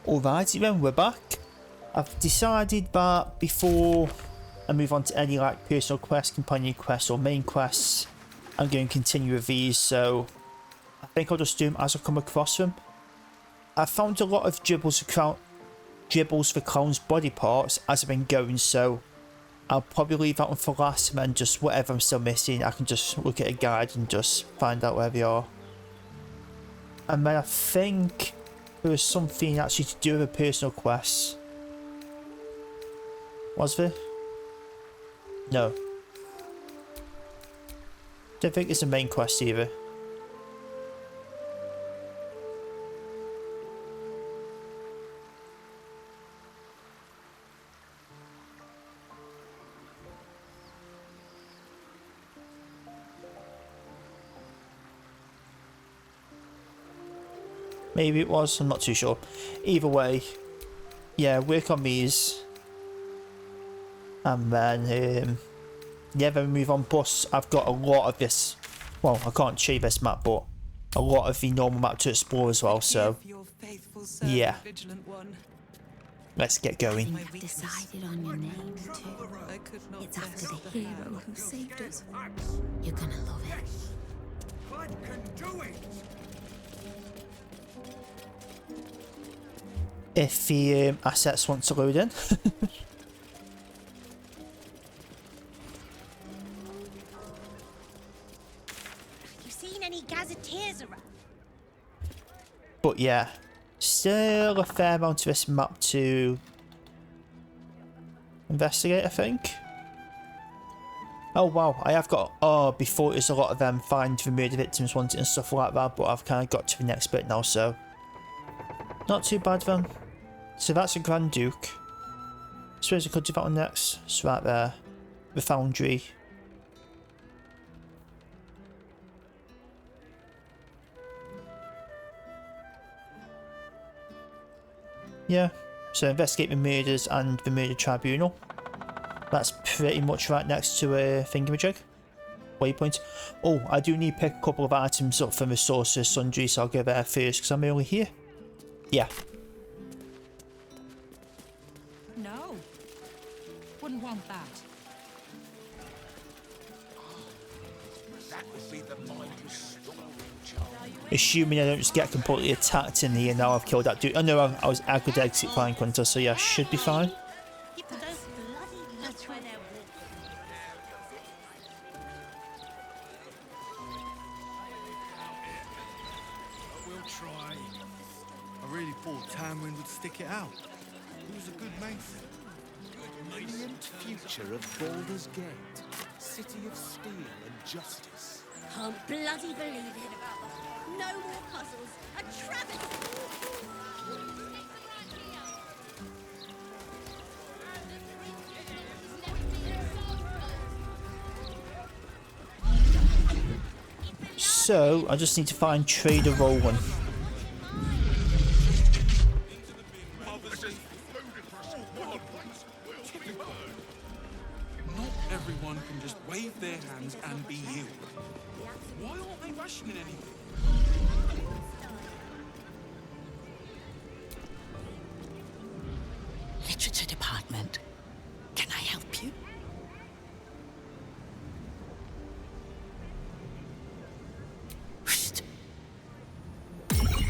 Alrighty then, we're back. I've decided that before I move on to any like personal quests, companion quests or main quests, I'm going to continue with these, so I think I'll just do them as I come across them. I found a lot of dribbles for clones' body parts as I've been going, so I'll probably leave that one for last, and then just whatever I'm still missing, I can just look at a guide and just find out where they are. And then I think there was something actually to do with a personal quest. Was there? No. Don't think it's a main quest either. Maybe it was, I'm not too sure. Either way, yeah, work on these. And then, yeah, then we move on. Plus, I've got a lot of this. Well, I can't show you this map, but a lot of the normal map to explore as well, so yeah. Let's get going. You've decided on your name too. It's after the hero who saved us. You're gonna love it. Blood can do it. If the assets want to load in. You seen any gazetteers around? But yeah, still a fair amount of this map to investigate, I think. Oh wow, I have got, oh, before there's a lot of them find the murder victims wanted and stuff like that, but I've kind of got to the next bit now, so not too bad then. So that's a Grand Duke. I suppose I could do that one next. It's right there. The Foundry. Yeah. So investigate the murders and the murder tribunal. That's pretty much right next to a thingamajig. Waypoint. Oh, I do need to pick a couple of items up from the Sorcerer's Sundry, so I'll go there first because I'm only here. Yeah. No. Wouldn't want that. Assuming I don't just get completely attacked in the end now I've killed that dude. I know I could exit Flying Hunter, so yeah, should be fine. Stick it out. He was a good mason. Brilliant future of Baldur's Gate. City of steel and justice. Can't bloody believe it. No more puzzles. A travesty. So, I just need to find Trader Roland. Their hands and be healed. Why aren't they rationing anything? Literature department. Can I help you?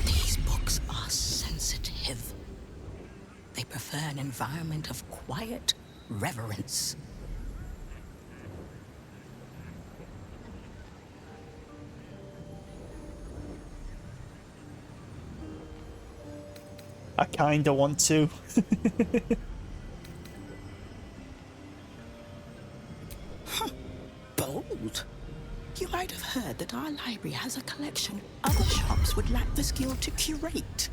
These books are sensitive. They prefer an environment of quiet reverence. I kinda want to. Bold. You might have heard that our library has a collection other shops would lack the skill to curate.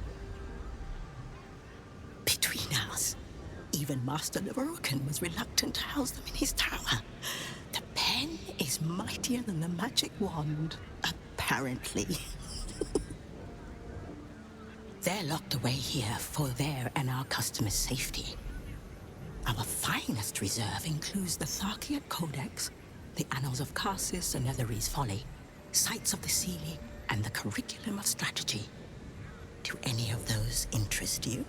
Between us, even Master Leveroken was reluctant to house them in his tower. The pen is mightier than the magic wand, apparently. They're locked away here for their and our customers' safety. Our finest reserve includes the Tharkiot Codex, the Annals of Karsus and Netherese Folly, Sights of the Seelie, and the Curriculum of Strategy. Do any of those interest you?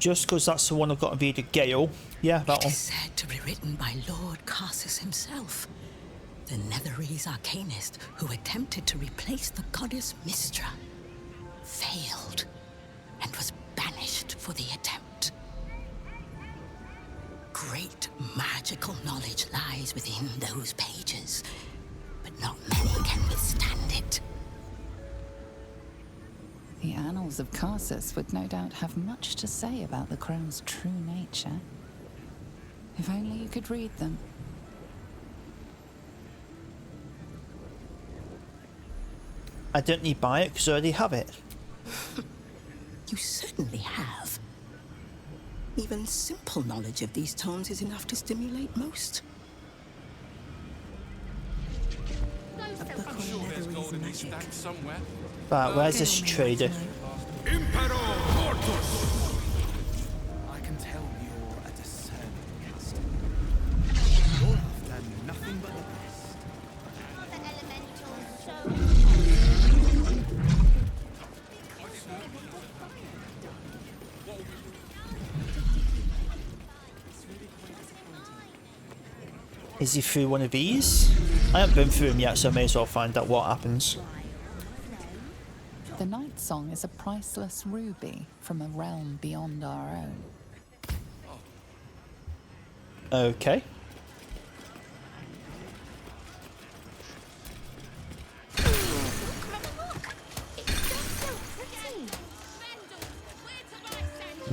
just because that's the one I've got to read a Gale. Yeah, that It one. is said to be written by Lord Carsus himself, the Netherese arcanist who attempted to replace the goddess Mystra, failed, and was banished for the attempt. Great magical knowledge lies within those pages, but not many can withstand it. The annals of Carsus would no doubt have much to say about the crown's true nature. If only you could read them. I don't need to buy it because I already have it. You certainly have. Even simple knowledge of these tones is enough to stimulate most. A book on Sure there's gold Netherese in these magic. stacks somewhere. Right, where's this trader? Impero Mortus! I can tell you're a discerning customer. You're after nothing but the best. The elementals show. Is he through one of these? I haven't been through them yet, so I may as well find out what happens. The Night Song is a priceless ruby from a realm beyond our own. Okay.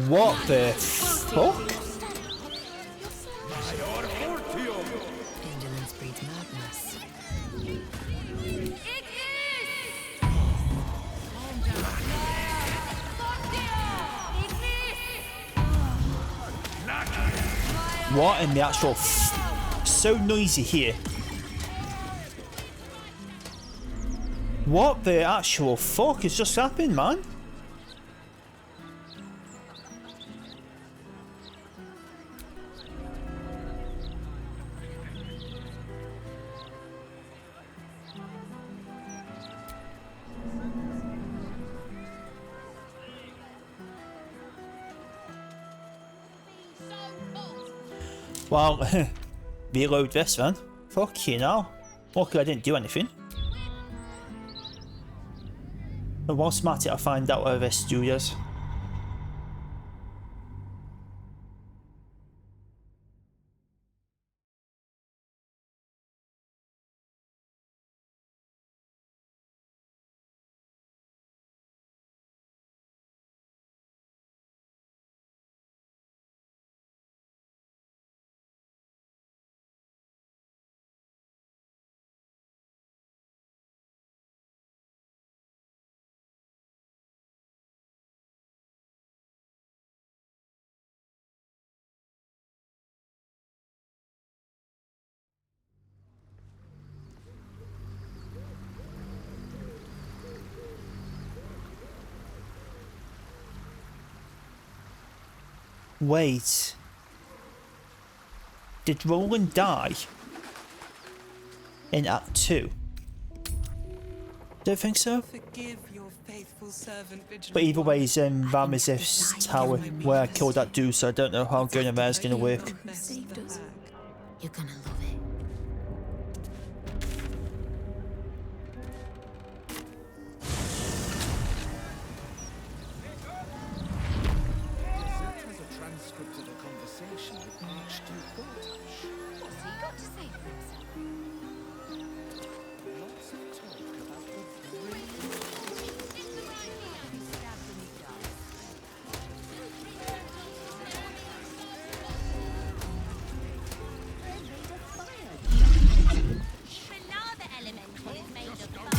What the fuck? Indolence breeds madness. What in the actual so noisy here. What the actual fuck has just happened, man? Well, reload this then. Fuck you now. Luckily I didn't do anything. But whilst I'm at it, I'll find out where this dude is. Wait. Did Roland die? In Act 2? Don't think so. Forgive your faithful servant, Vigilant. But either way, he's in Ramesith's tower where I killed that dude, so I don't know how going in there is going to work. You saved us. You're gonna love it. That has a transcript of a conversation with Archduke Baldur. What's he got to say for himself? Lots of talk about the Another elemental is made of fire.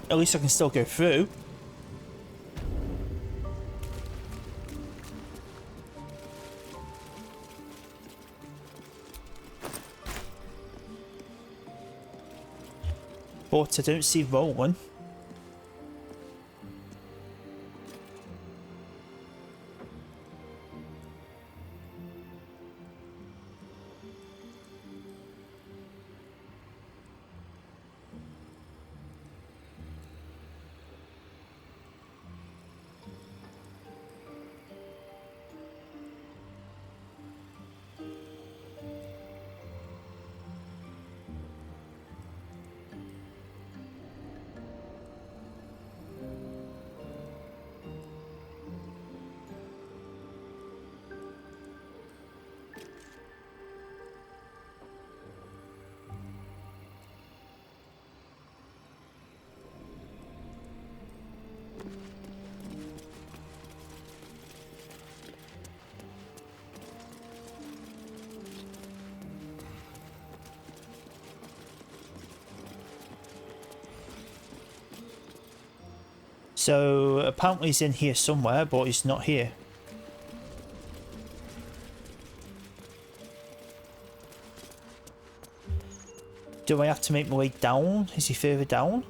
At least I can still go through. But I don't see Roland. So apparently he's in here somewhere, but he's not here. Do I have to make my way down? Is he further down?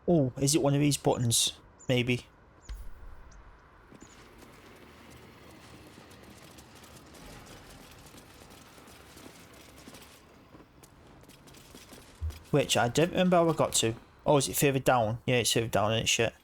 Oh, is it one of these buttons? Maybe. Which I don't remember how I got to. Oh, is it further down? Yeah, it's further down, isn't it? Shit.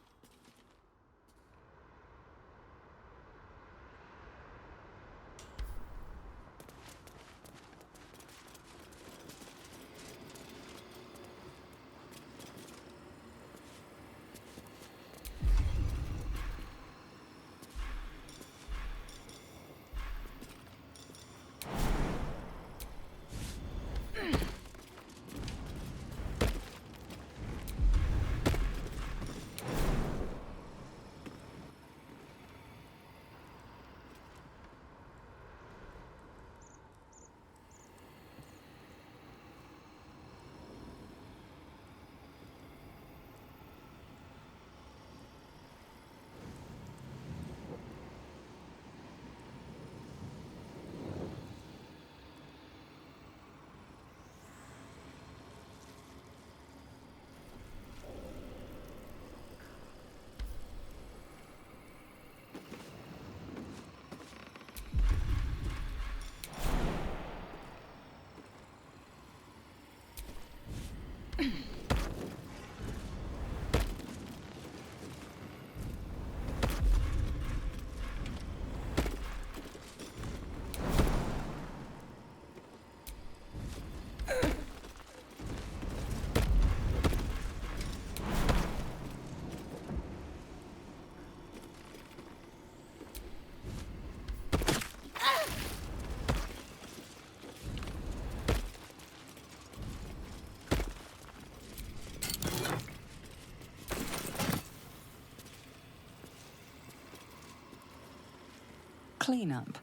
Cleanup.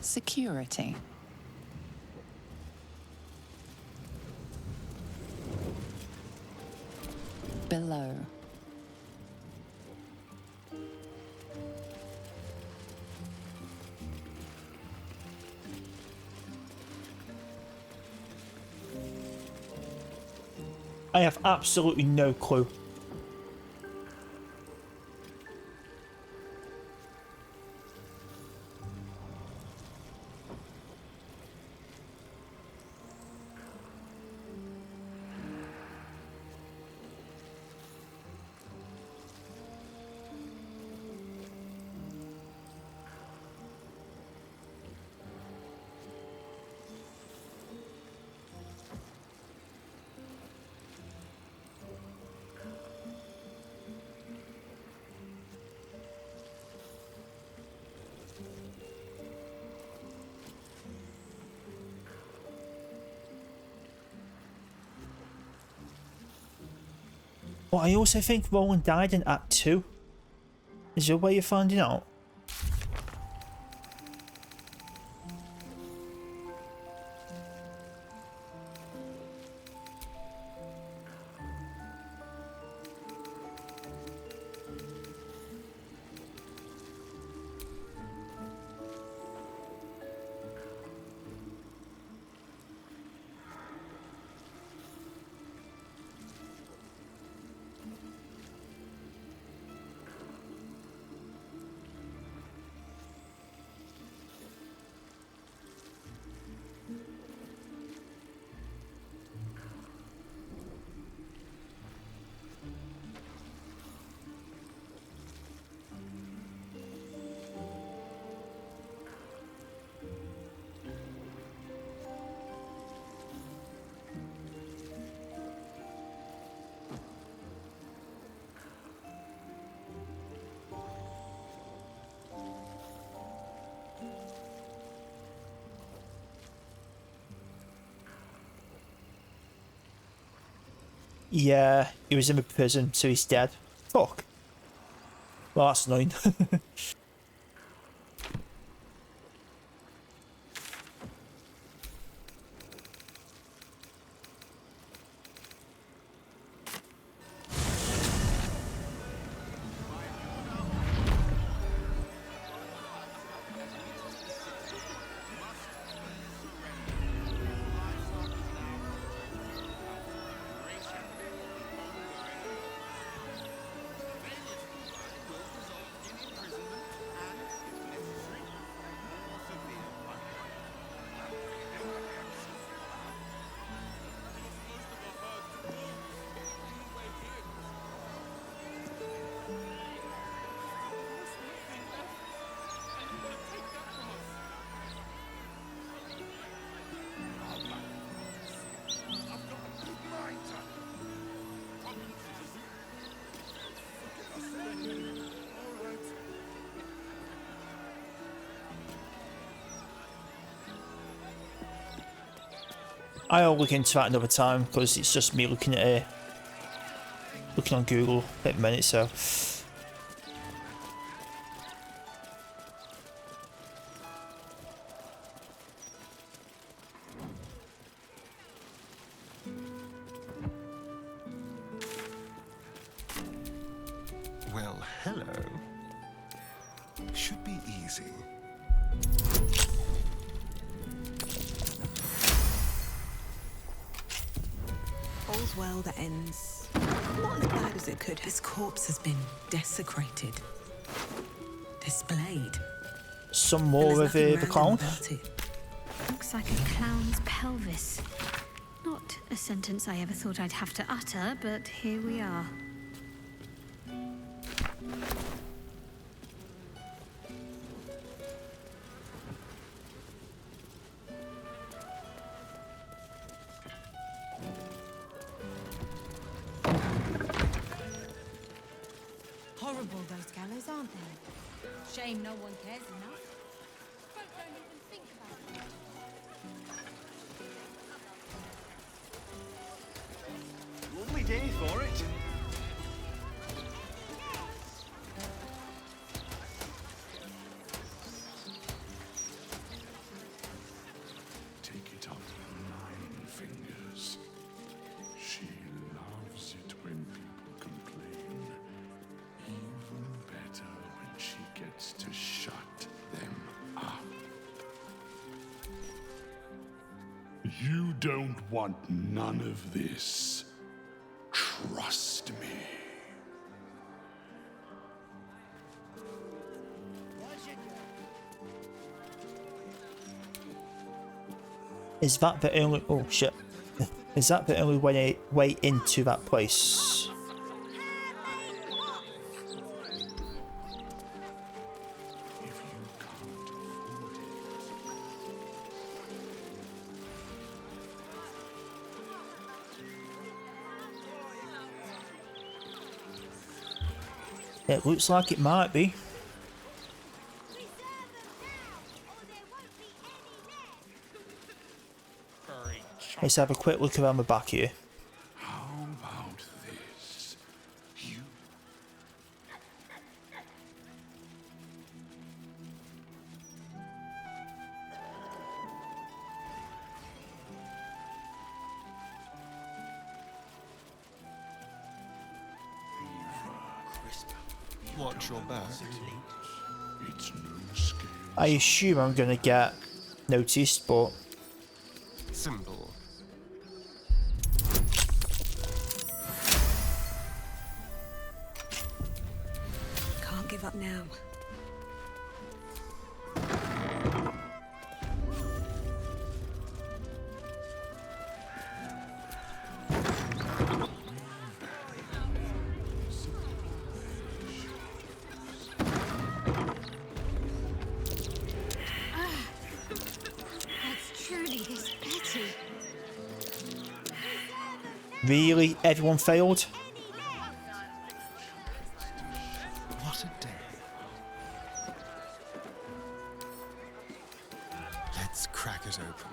Security. below. I have absolutely no clue. But I also think Roland died in Act 2. Is there a way of finding out? Yeah, he was in a prison, so he's dead. Fuck. Well, that's annoying. I'll look into that another time because it's just me looking at it, looking on Google at the minute. So well, hello. Should be easy. All's well that ends not as bad as it could. His corpse has been desecrated, displayed. some more of the clown. Looks like a clown's pelvis. Not a sentence I ever thought I'd have to utter, but here we are. Horrible, those gallows, aren't they? Shame no one cares enough. Folk don't even think about it. Lovely day for it. Take it up 9 fingers. She loves it when people gets to shut them up. You don't want none of this. Trust me. Is that the only... Oh, shit. Is that the only way into that place? It looks like it might be. Let's have a quick look around the back here. How about this? You Watch your back. It's no scale. I assume I'm gonna get noticed, but Symbol. Can't give up now. That's truly his Betty. really, everyone failed? What a day. Let's crack it open.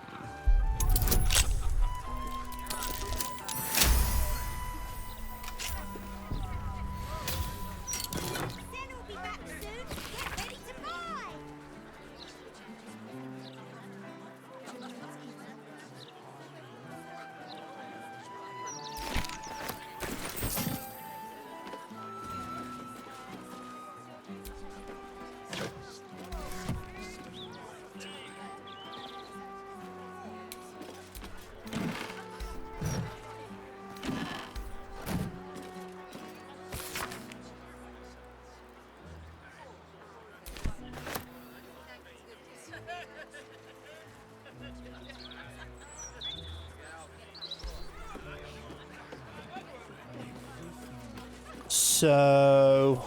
So...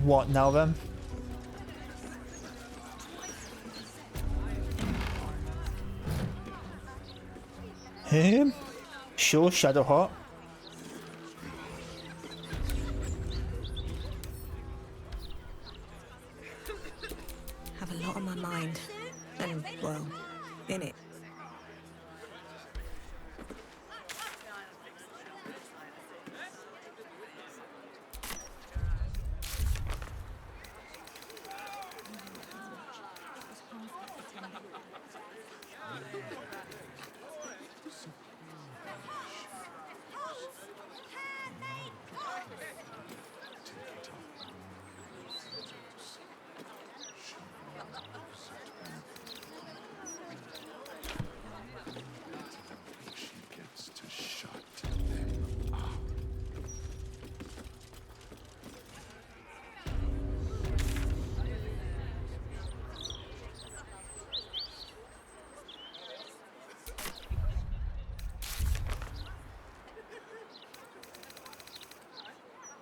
what now then? Sure, Shadowheart. Have a lot on my mind. And, well, in it. She gets to shut them up.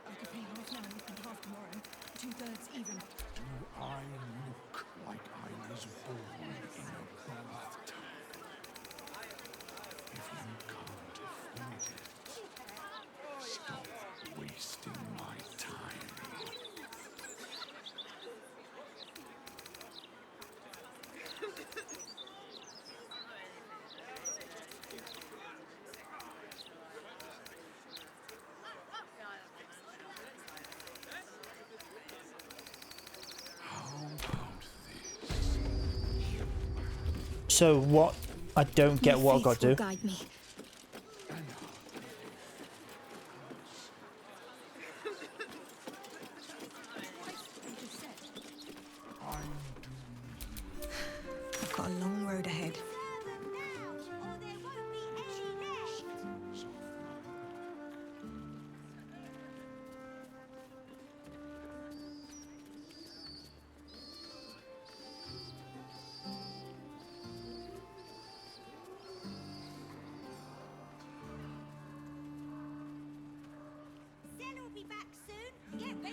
I could pay half now and half tomorrow. 2/3 even. Do I look like I was born in a bathtub? If you can't afford it, stop wasting my time. How about this? So what? I don't get what I got to do. Guide me.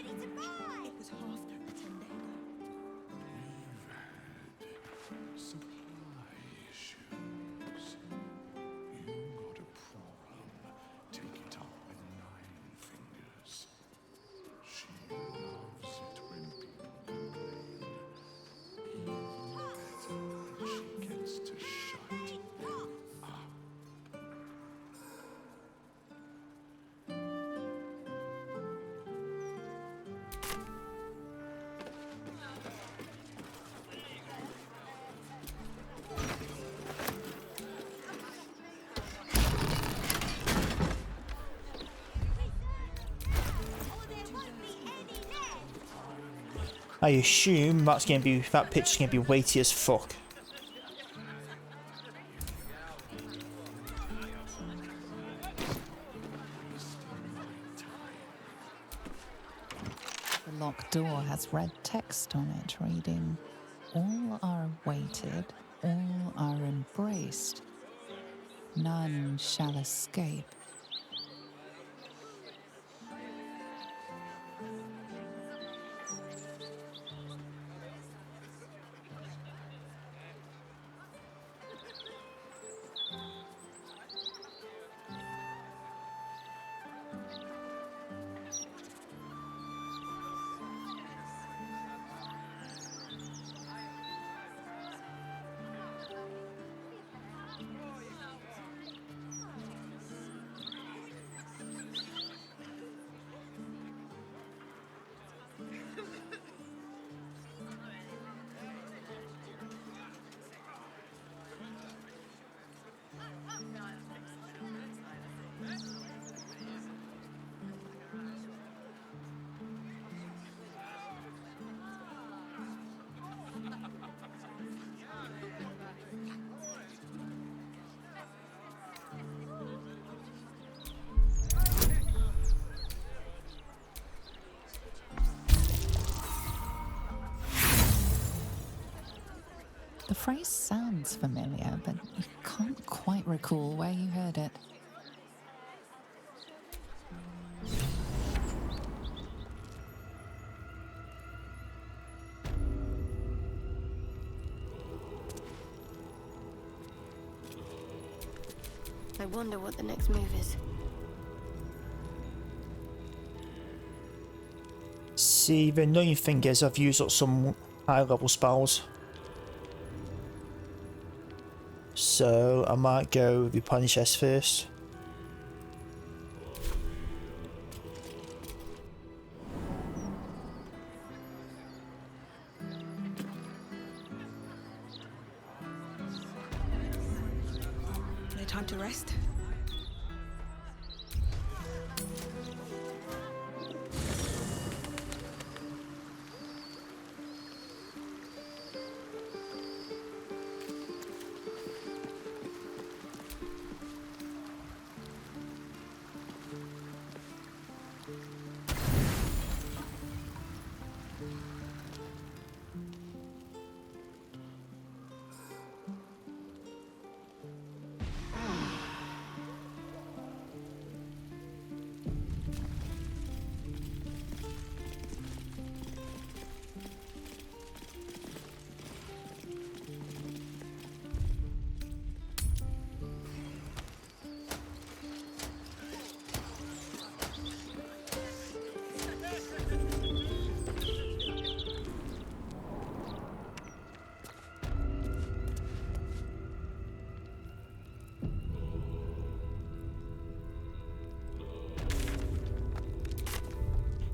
ready to buy. It was half that 10 days ago. Supply issues. You got a problem. Take it up with Nine Fingers. She loves it when people complain. Even better when she gets to shut up. I assume that picture's gonna be weighty as fuck. The locked door has red text on it reading, "All are awaited, all are embraced. None shall escape." The phrase sounds familiar, but you can't quite recall where you heard it. I wonder what the next move is. See, the annoying thing is I've used up some high level spells. So I might go replenish S first. No time to rest.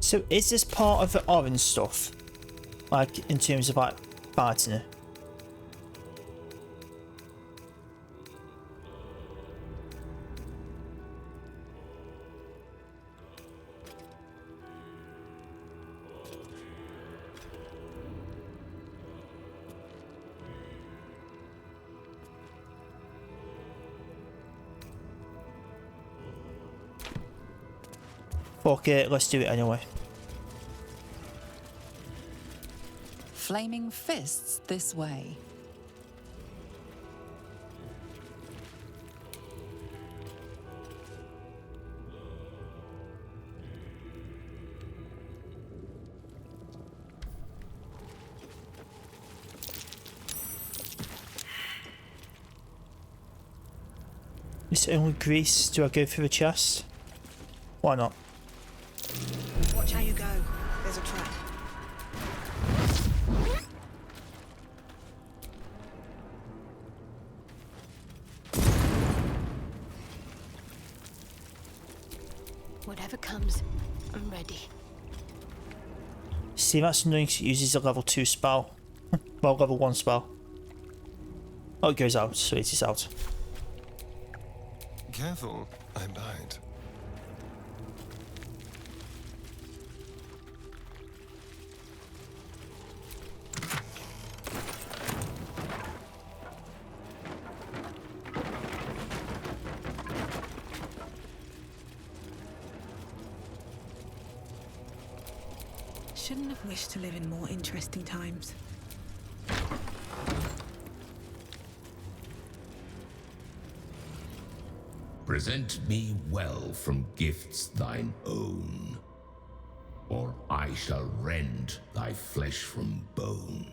So is this part of the orange stuff? Like in terms of like fighting her? Fuck it, let's do it anyway. Flaming fists this way. It's only Greece. Do I go through the chest? Why not? Watch how you go. There's a trap. Whatever comes, I'm ready. See, that's annoying 'cause it uses a level 2 spell. Well, level 1 spell. Oh, it goes out, so it is out. Careful, I bite. Shouldn't have wished to live in more interesting times. Present me well from gifts thine own, or I shall rend thy flesh from bone.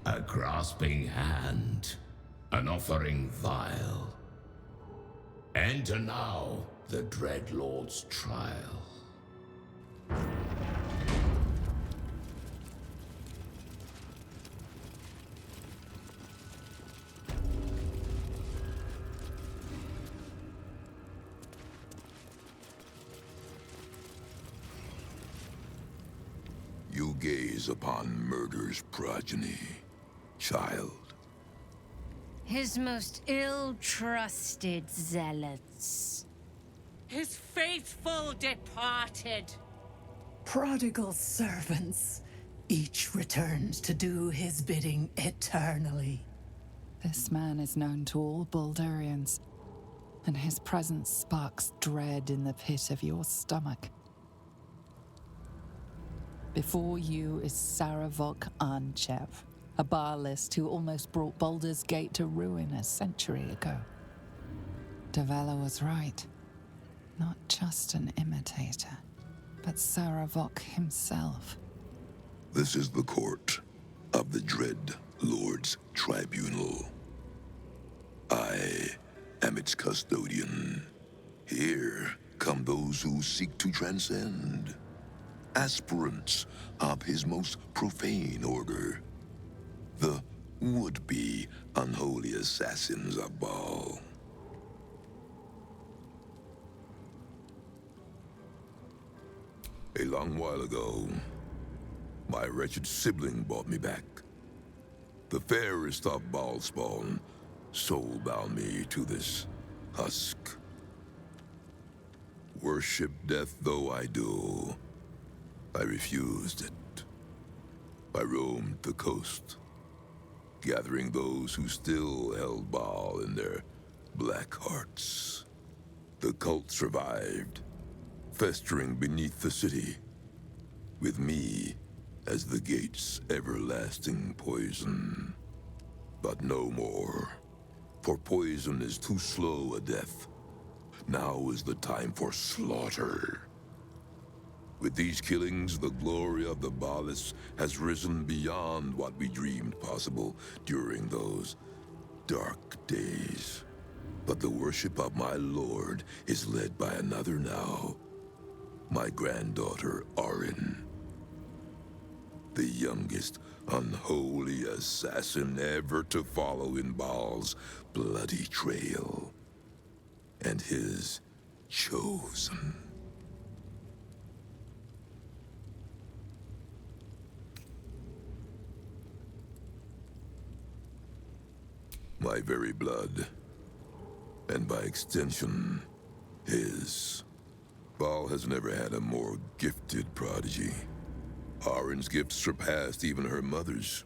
A grasping hand, an offering vile. Enter now the dread Lord's trial. You gaze upon murder's progeny, child. His most ill-trusted zealots. His faithful departed. Prodigal servants. Each returns to do his bidding eternally. This man is known to all Baldurians, and his presence sparks dread in the pit of your stomach. Before you is Saravok Arnchev, a Baalist who almost brought Baldur's Gate to ruin a century ago. Davella was right. Not just an imitator, but Saravok himself. This is the court of the Dread Lord's Tribunal. I am its custodian. Here come those who seek to transcend. Aspirants of his most profane order. The would-be unholy assassins of Baal. A long while ago, my wretched sibling brought me back. The fairest of Baal spawn soul-bound me to this husk. Worship death though I do, I refused it. I roamed the coast, gathering those who still held Baal in their black hearts. The cult survived, festering beneath the city, with me as the gate's everlasting poison. But no more, for poison is too slow a death. Now is the time for slaughter. With these killings, the glory of the Baalists has risen beyond what we dreamed possible during those dark days. But the worship of my lord is led by another now. My granddaughter, Arin. The youngest unholy assassin ever to follow in Baal's bloody trail. And his chosen. My very blood, and by extension, his. Baal has never had a more gifted prodigy. Arin's gifts surpassed even her mother's.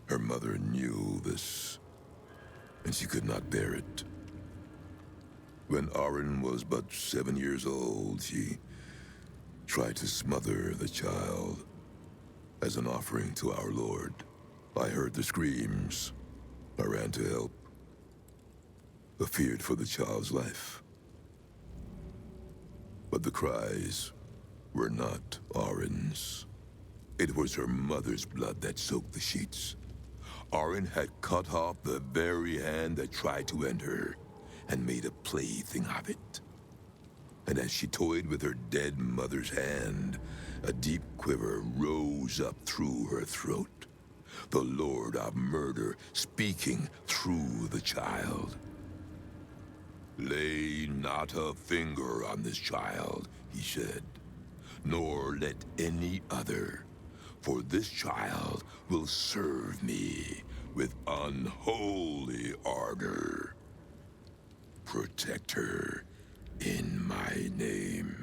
Her mother knew this, and she could not bear it. When Arin was but 7 years old, she tried to smother the child as an offering to our Lord. I heard the screams. I ran to help, but feared for the child's life. But the cries were not Arin's. It was her mother's blood that soaked the sheets. Arin had cut off the very hand that tried to end her, and made a plaything of it. And as she toyed with her dead mother's hand, a deep quiver rose up through her throat. The Lord of Murder speaking through the child. "Lay not a finger on this child," he said, "nor let any other, for this child will serve me with unholy ardor. Protect her in my name."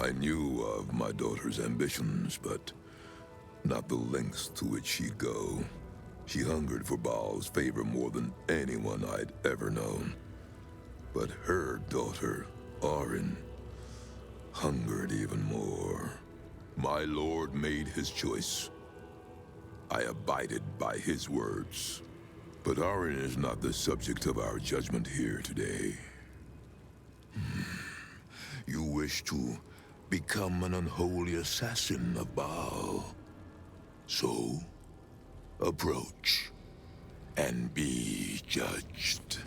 I knew of my daughter's ambitions, but not the lengths to which she'd go. She hungered for Baal's favor more than anyone I'd ever known. But her daughter, Arin, hungered even more. My lord made his choice. I abided by his words. But Arin is not the subject of our judgment here today. You wish to become an unholy assassin of Baal. So, approach and be judged.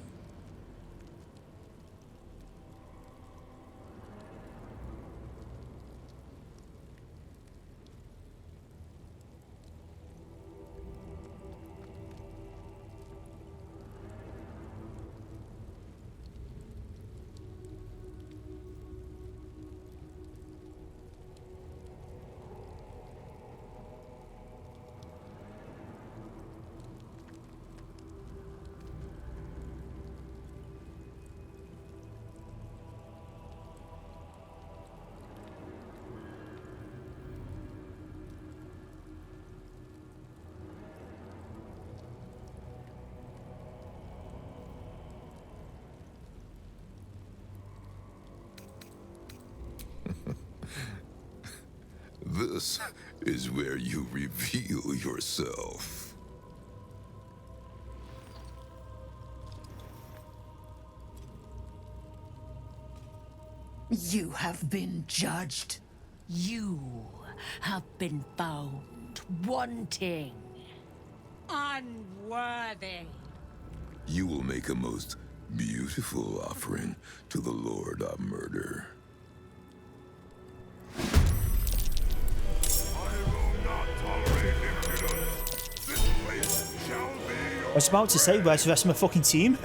This is where you reveal yourself. You have been judged. You have been found wanting, unworthy. You will make a most beautiful offering to the Lord of Murder. I was about to say, where's the rest of my fucking team?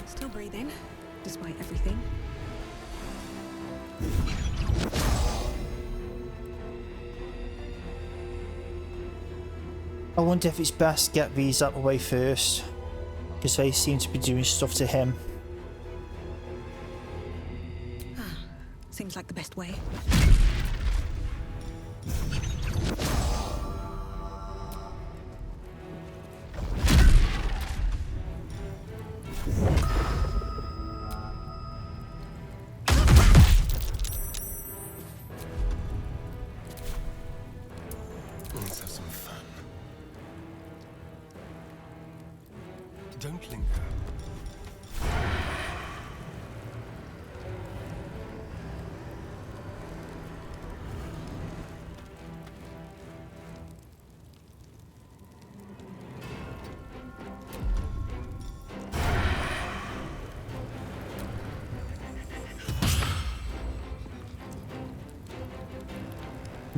Still breathing, despite everything. I wonder if it's best to get these out of the way first, because they seem to be doing stuff to him. Seems like the best way. Let's have some fun. Don't linger.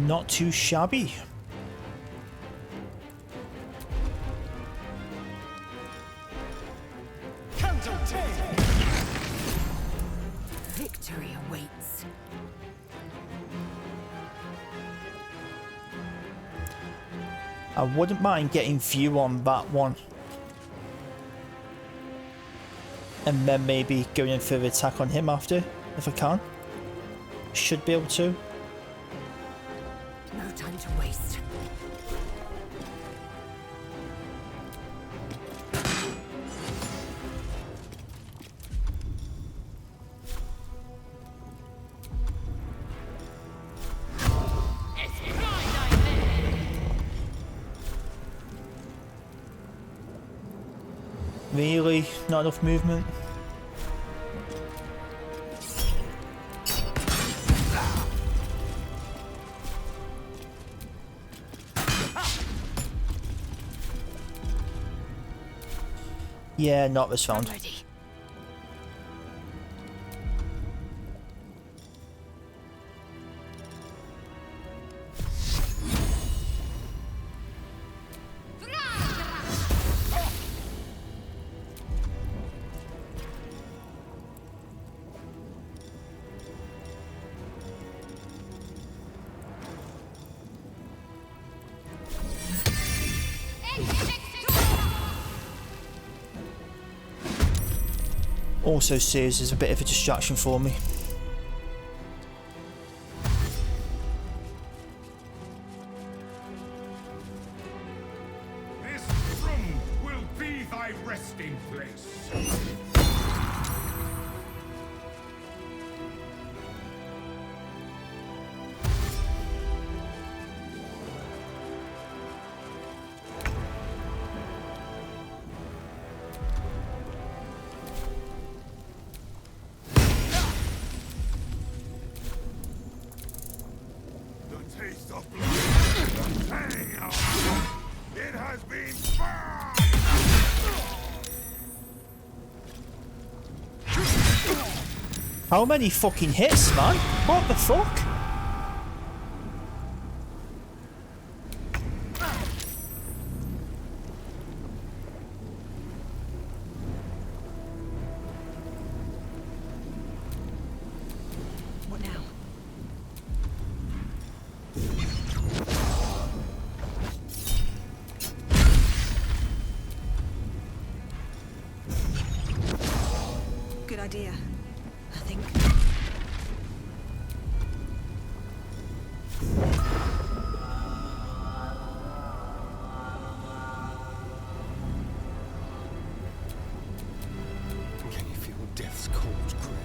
Not too shabby. Victory awaits. I wouldn't mind getting view on that one. And then maybe going in for the attack on him after, if I can. Should be able to. No time to waste. Really? Not enough movement? Yeah, not this round. Also serves as a bit of a distraction for me. This room will be thy resting place. How many fucking hits, man? What the fuck? What now? Good idea, I think. Can you feel death's cold grip?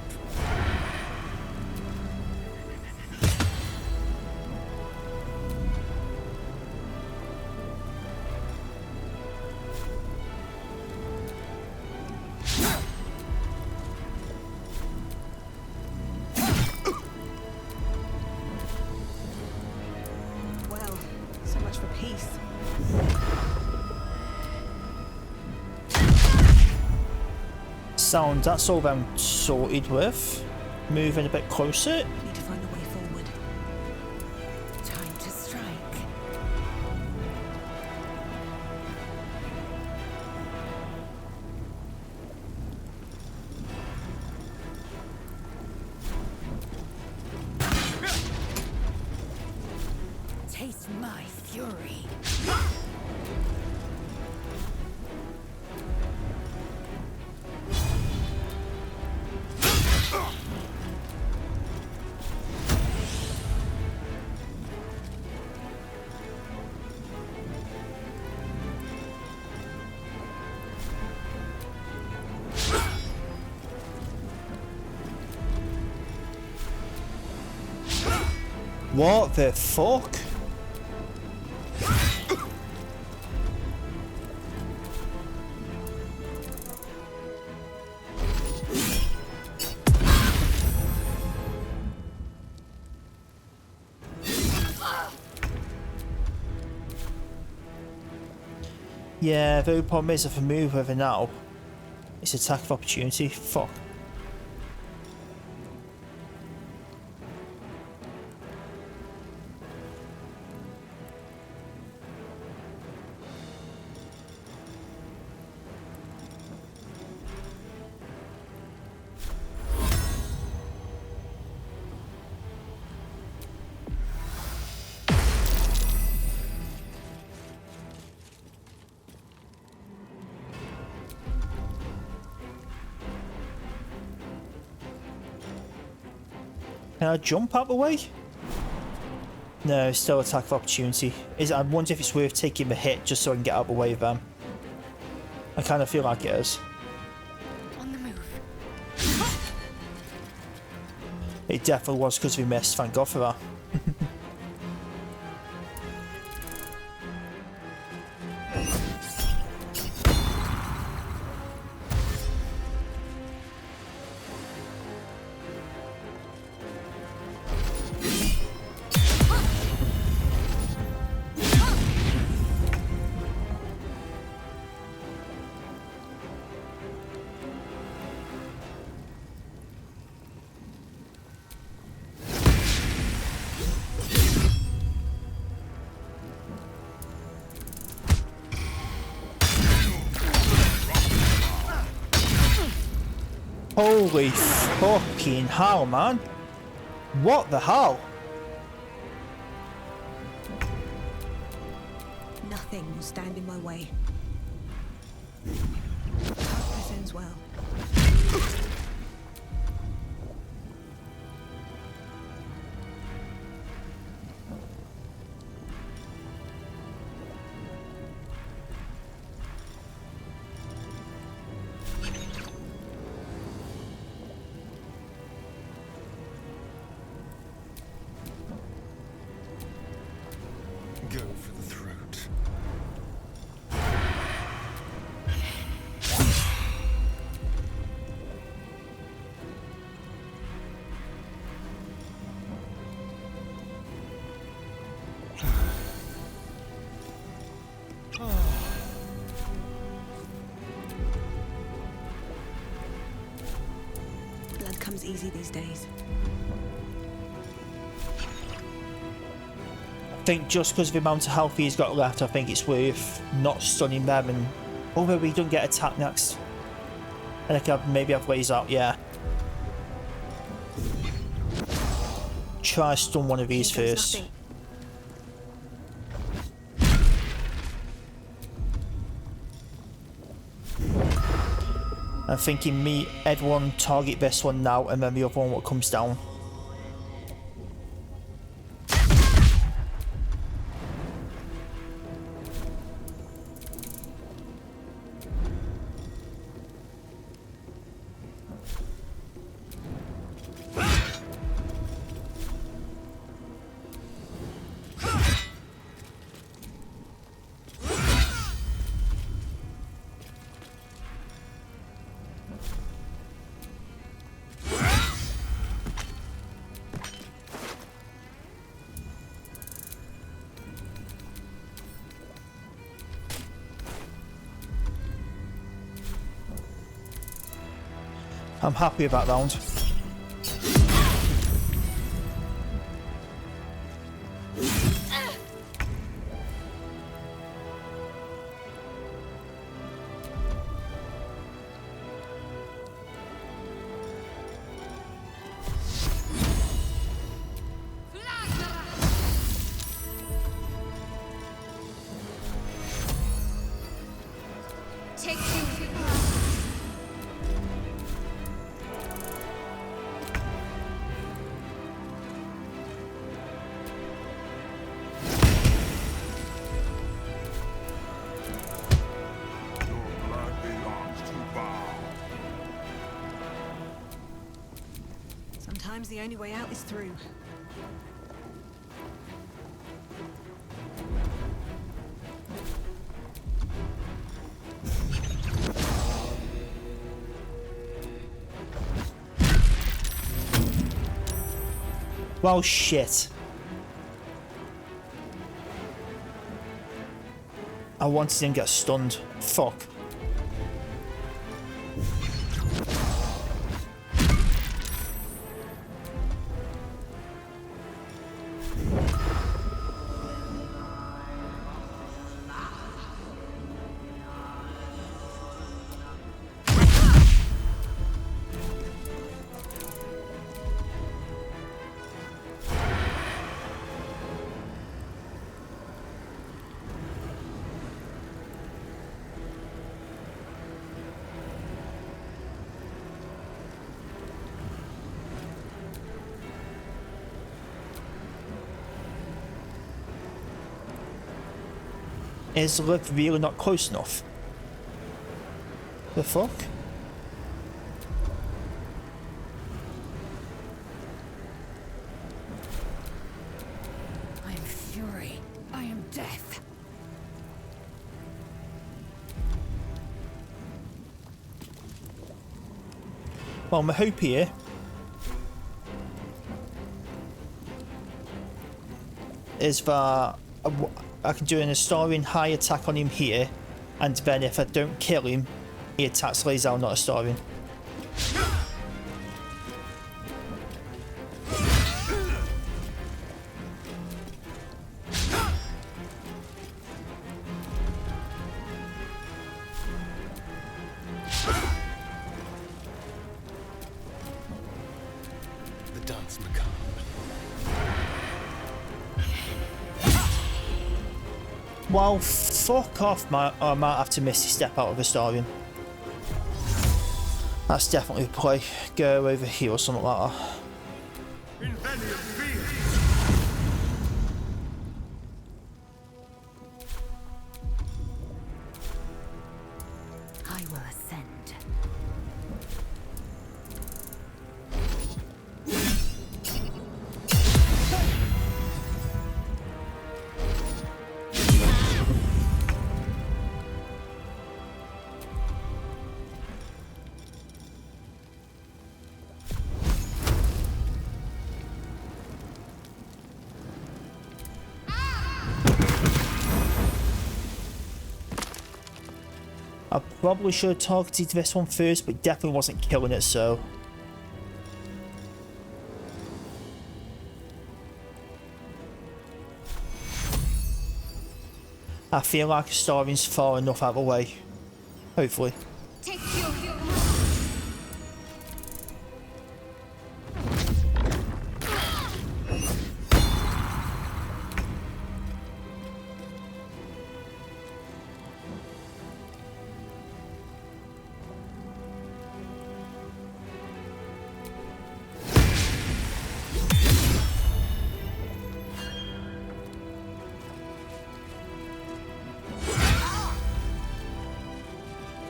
Well, so much for peace. Sound, that's all I'm sorted with. Moving a bit closer. Need to find a way forward. Time to strike. Taste my fury. What the fuck? Yeah, the only problem is if I move with it now, it's attack of opportunity. Fuck. Can I jump out the way? No, still attack of opportunity. I wonder if it's worth taking the hit just so I can get out of the way of them. I kind of feel like it is. On the move. It definitely was because we missed, thank God for that. Holy fucking hell, man. What the hell? Nothing will stand in my way. This ends well. Go for the throat. Blood comes easy these days. I think just because of the amount of health he's got left, I think it's worth not stunning them, and although we don't get attacked next. And I can maybe have ways out, yeah. Try stun one of these first. Nothing. I'm thinking everyone target this one now, and then the other one what comes down. I'm happy with that round. Sometimes the only way out is through. Well, shit. I wanted him to get stunned. Fuck. Is the lift really not close enough? The fuck? I am fury. I am death. Well, my hope here is that I can do an Astarian high attack on him here, and then if I don't kill him, he attacks Lae'zel, not Astarian. The dance macabre. Well, fuck off, I might have to Misty Step out of Astarian. That's definitely the play. Go over here or something like that. I will ascend. I probably should have targeted this one first, but definitely wasn't killing it, so... I feel like Astarian's far enough out of the way. Hopefully. Take your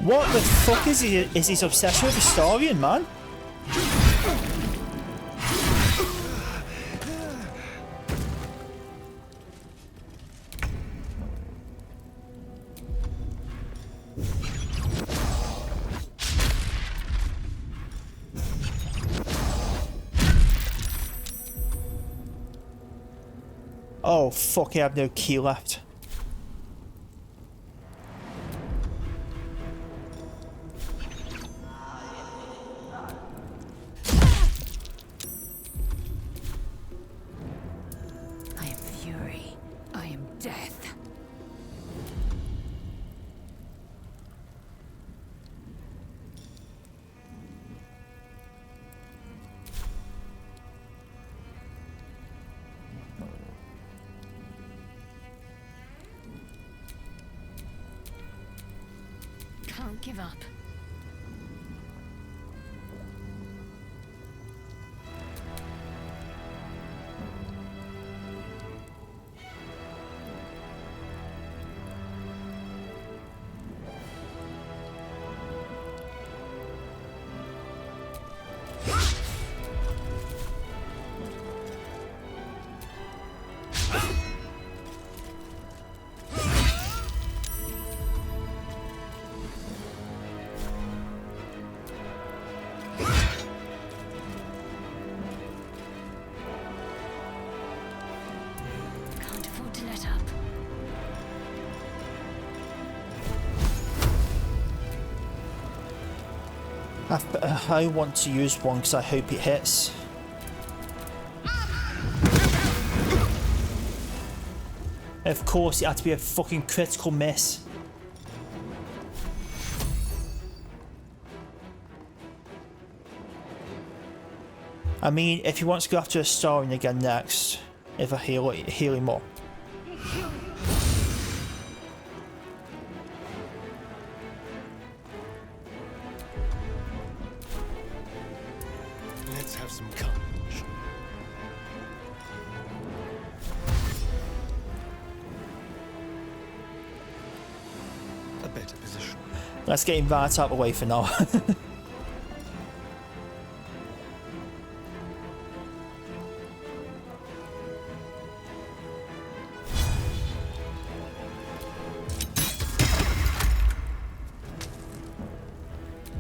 What the fuck is his obsession with Astarian, man? Oh fuck, I have no key left. I am fury. I am death. Can't give up. Can't afford to let up. I want to use one because I hope it hits. Of course, it had to be a fucking critical miss. I mean, if he wants to go after Astarian again next, if I heal him more. Let's have some courage. Let's get him right out of the way for now.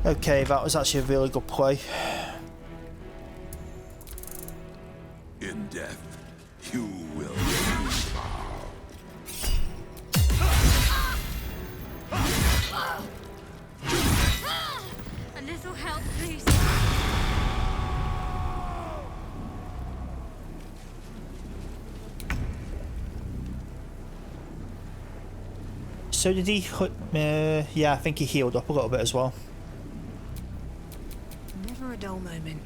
Okay, that was actually a really good play. In death, you will A little help, please. So did he... yeah, I think he healed up a little bit as well. Never a dull moment.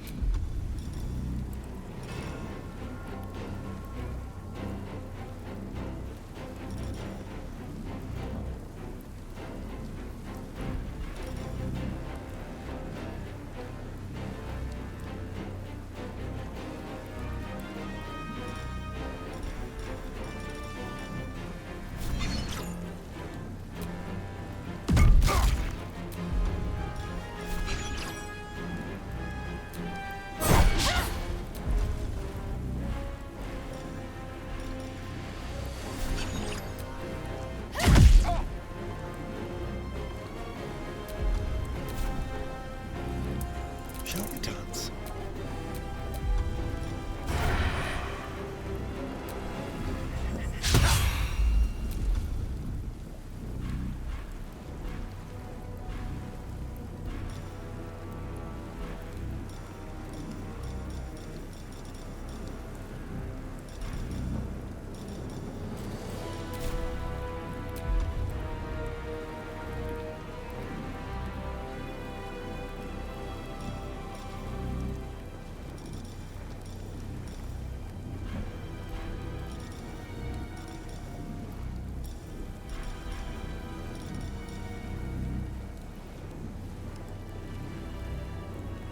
Shall we dance?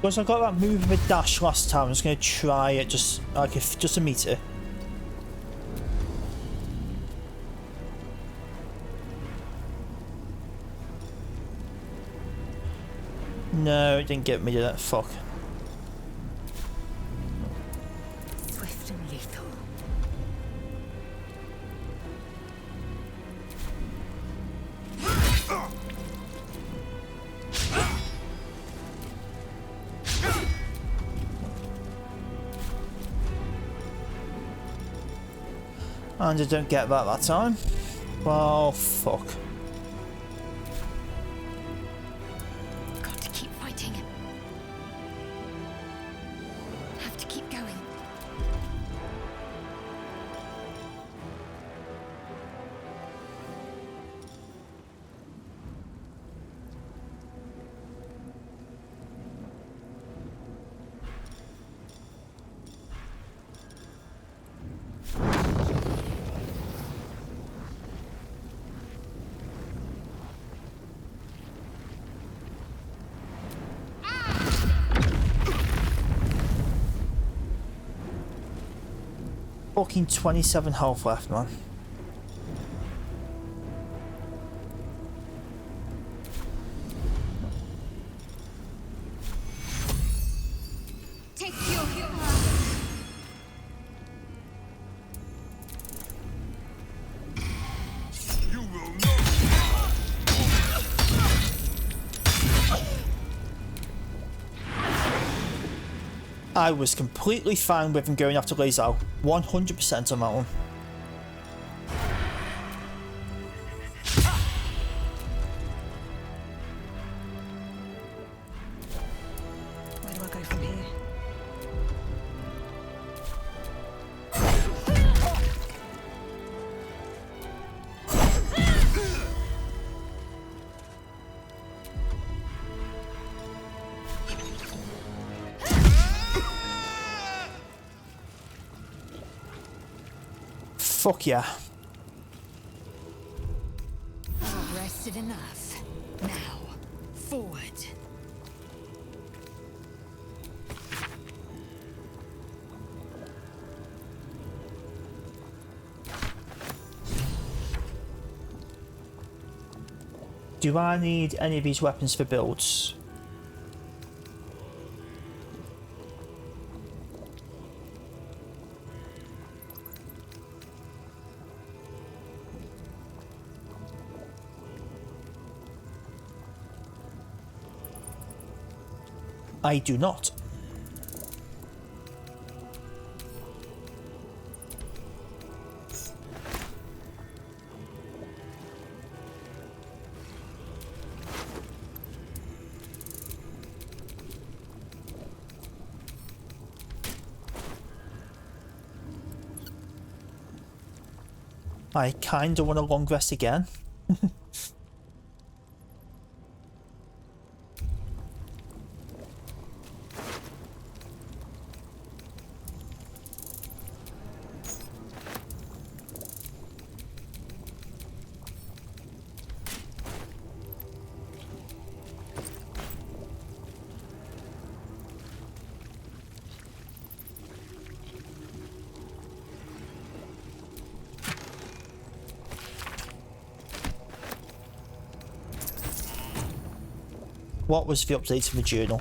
Because I got that move with a dash last time, I'm just going to try it just like if just a meter. No, it didn't get me to that. Fuck. Swift and lethal. And I don't get that time. Well, fuck. Got to keep fighting. Have to keep going. Fucking 27 health left, man. Take your You will not. I was completely fine with him going after Lazao. 100% on that one. Where do I go from here? Fuck yeah. I've rested enough. Now, forward. Do I need any of these weapons for builds? I do not. I kinda want a long rest again. What was the update to the journal?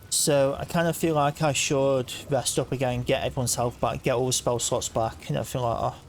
So I kind of feel like I should rest up again, get everyone's health back, get all the spell slots back and everything like that.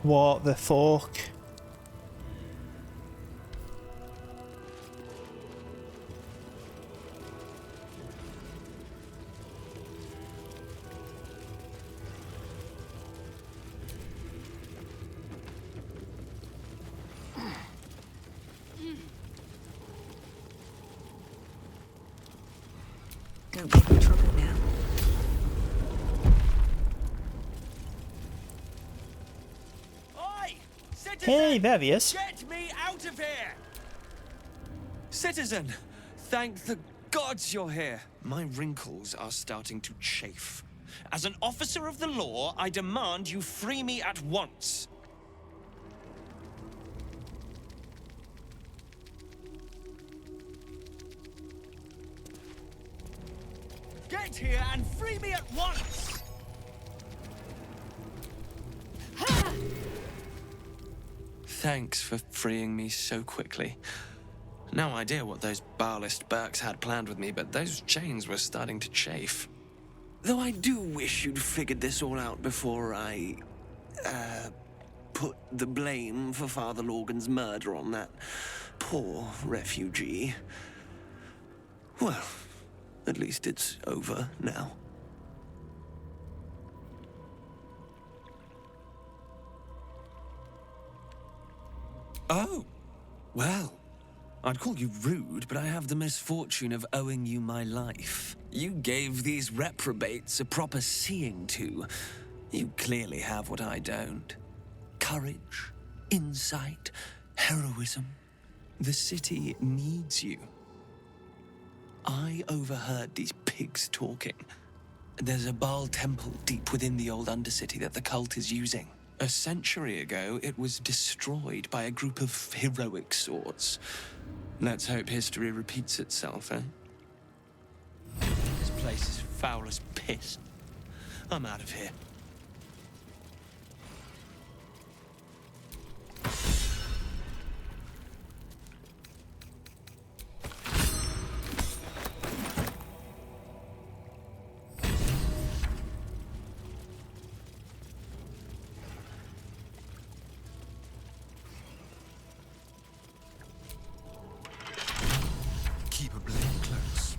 What the fuck? Don't get in trouble now. Oi! Citizen! Hey, there he is. Get me out of here! Citizen, thank the gods you're here. My wrinkles are starting to chafe. As an officer of the law, I demand you free me at once. Get here and free me at once! Thanks for freeing me so quickly. No idea what those Barlist Burks had planned with me, but those chains were starting to chafe. Though I do wish you'd figured this all out before I, put the blame for Father Lorgan's murder on that poor refugee. Well, at least it's over now. Oh, well, I'd call you rude, but I have the misfortune of owing you my life. You gave these reprobates a proper seeing to. You clearly have what I don't. Courage, insight, heroism. The city needs you. I overheard these pigs talking. There's a Baal temple deep within the old Undercity that the cult is using. A century ago, it was destroyed by a group of heroic sorts. Let's hope history repeats itself, eh? This place is foul as piss. I'm out of here. Keep a blade close.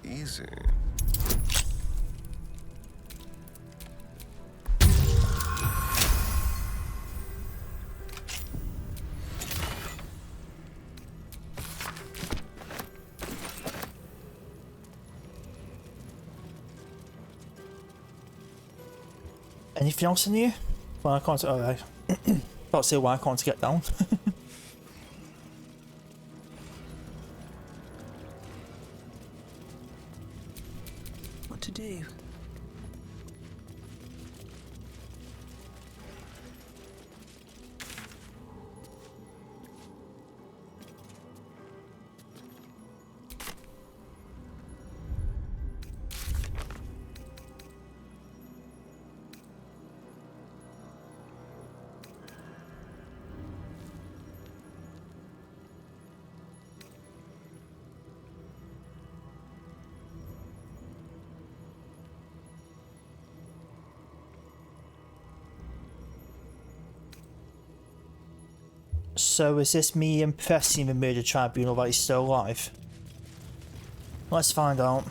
Easy. Anything else in here? Well, I can't. Alright. Can't say why I can't get down. What to do? So is this me impressing the murder tribunal that he's still alive? Let's find out.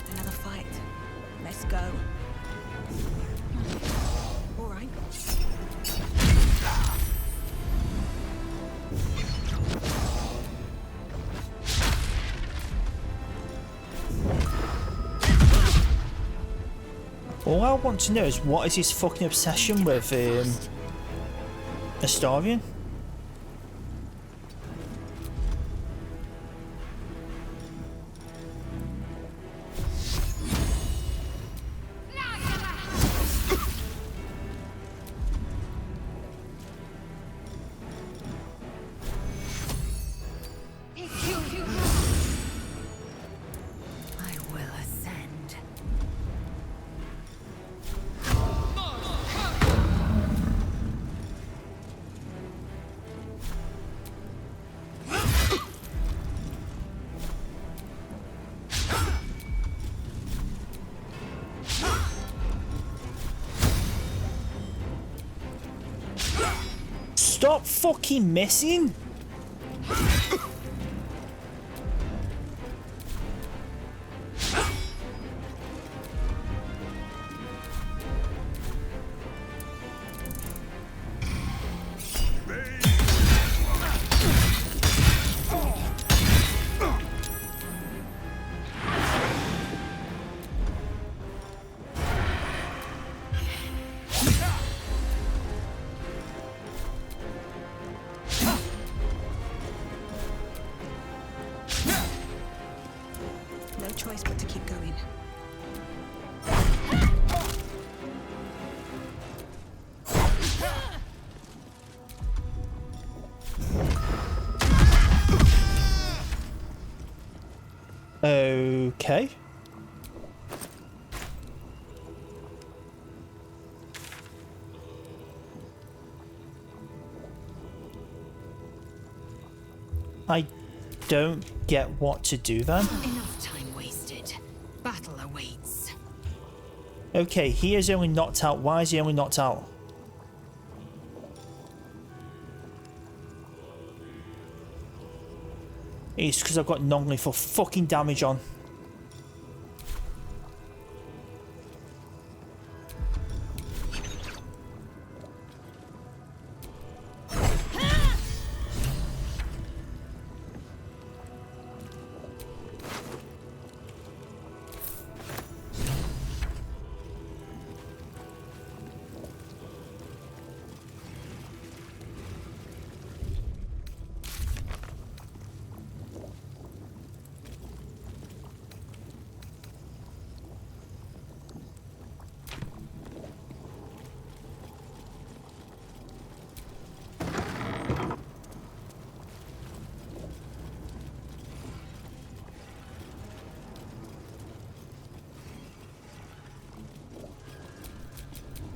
Another fight. Let's go. All right. All I want to know is what is his fucking obsession with Astarion? Stop fucking missing! No choice but to keep going. Okay. I don't get what to do then. Enough time wasted. Battle awaits. Okay, he is only knocked out. Why is he only knocked out? It's because I've got non-lethal fucking damage on.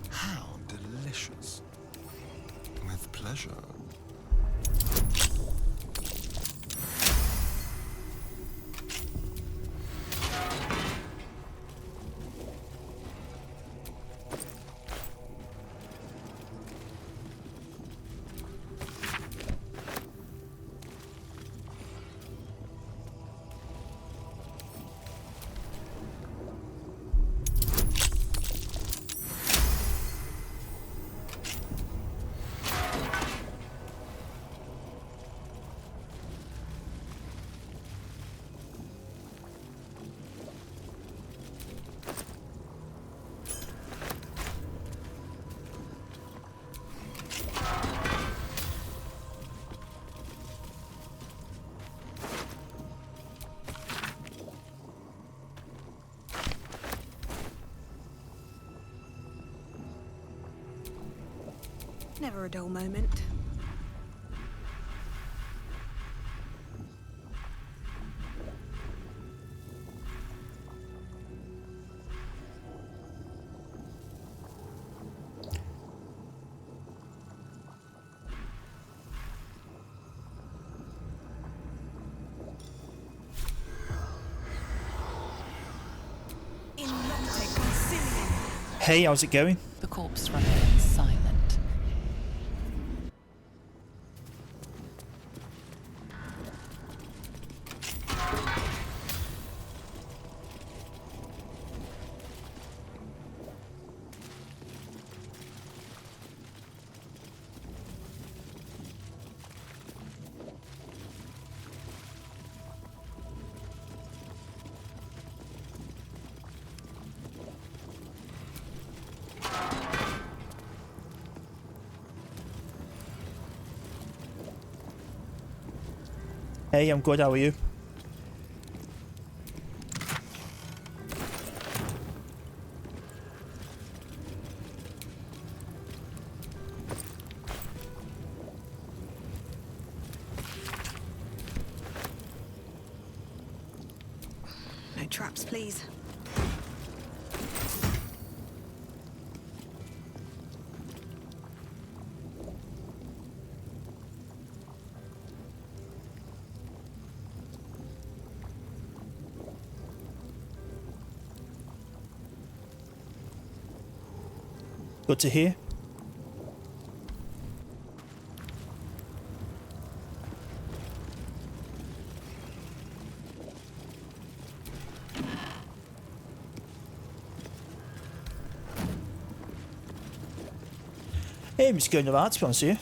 How delicious. With pleasure. Never a dull moment. Hey, how's it going? The corpse remains silent. Hey, I'm good, how are you? No traps, please. Good to hear. Hey, I'm just going to that, to be honest with you.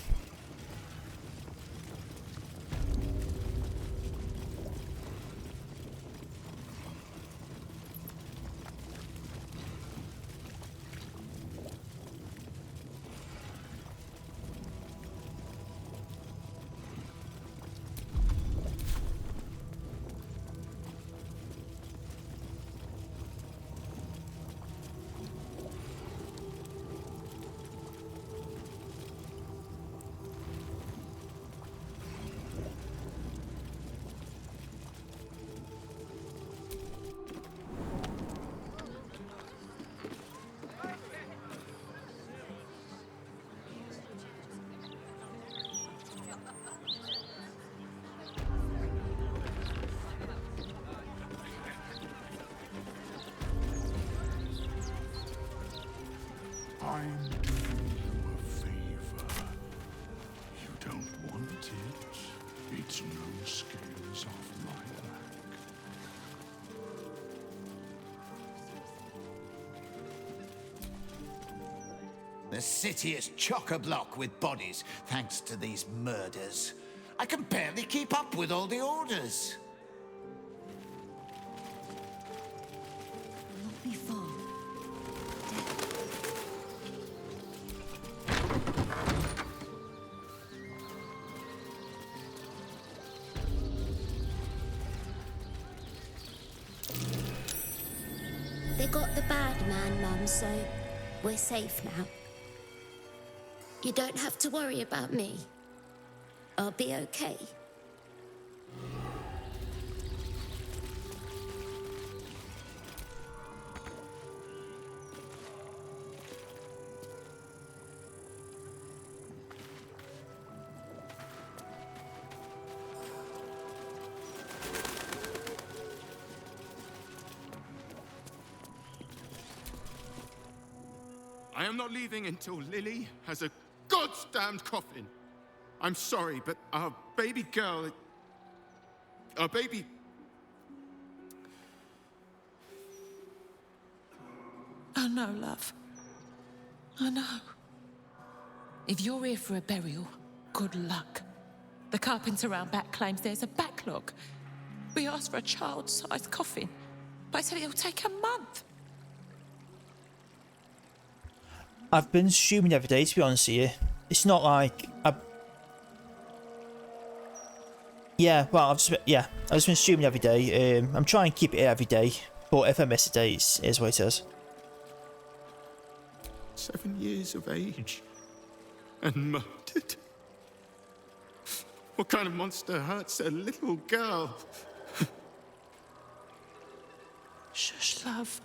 I'm doing you a favor. You don't want it. It's no scales off my back. The city is chock-a-block with bodies, thanks to these murders. I can barely keep up with all the orders. Not be far. They got the bad man, Mum, so we're safe now. You don't have to worry about me. I'll be okay. I am not leaving until Lily has a goddamned coffin. I'm sorry, but our baby girl... Our baby... Oh no, love. I know. If you're here for a burial, good luck. The carpenter around back claims there's a backlog. We asked for a child-sized coffin, but I said it'll take a month. I've been streaming every day, to be honest with you. It's not like I've just been streaming every day. I'm trying to keep it every day, but if I miss a day, it's what it is. 7 years of age and murdered. What kind of monster hurts a little girl? Shush, love.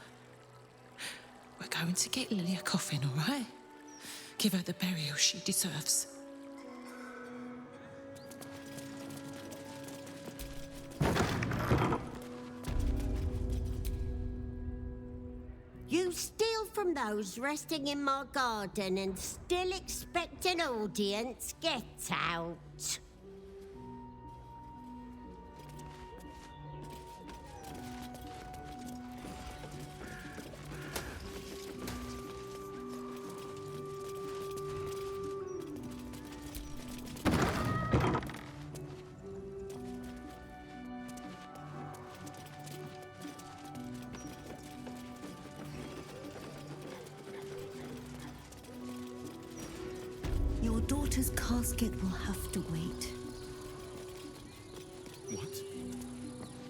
We're going to get Lily a coffin, all right? Give her the burial she deserves. You steal from those resting in my garden and still expect an audience? Get out. Your daughter's casket will have to wait. Why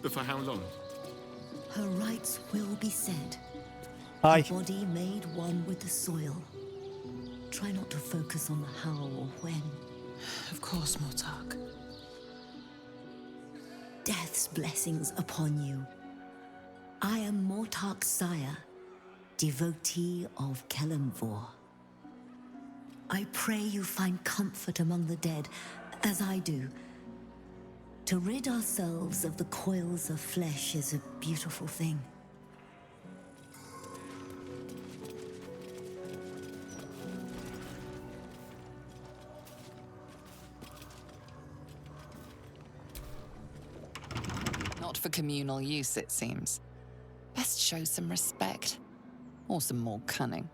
But for how long? Her rights will be said. Aye. Her body made one with the soil. Try not to focus on the how or when. Of course, Mortark. Death's blessings upon you. I am Mortark's sire, devotee of Kelemvor. I pray you find comfort among the dead, as I do. To rid ourselves of the coils of flesh is a beautiful thing. Not for communal use, it seems. Best show some respect. Or some more cunning.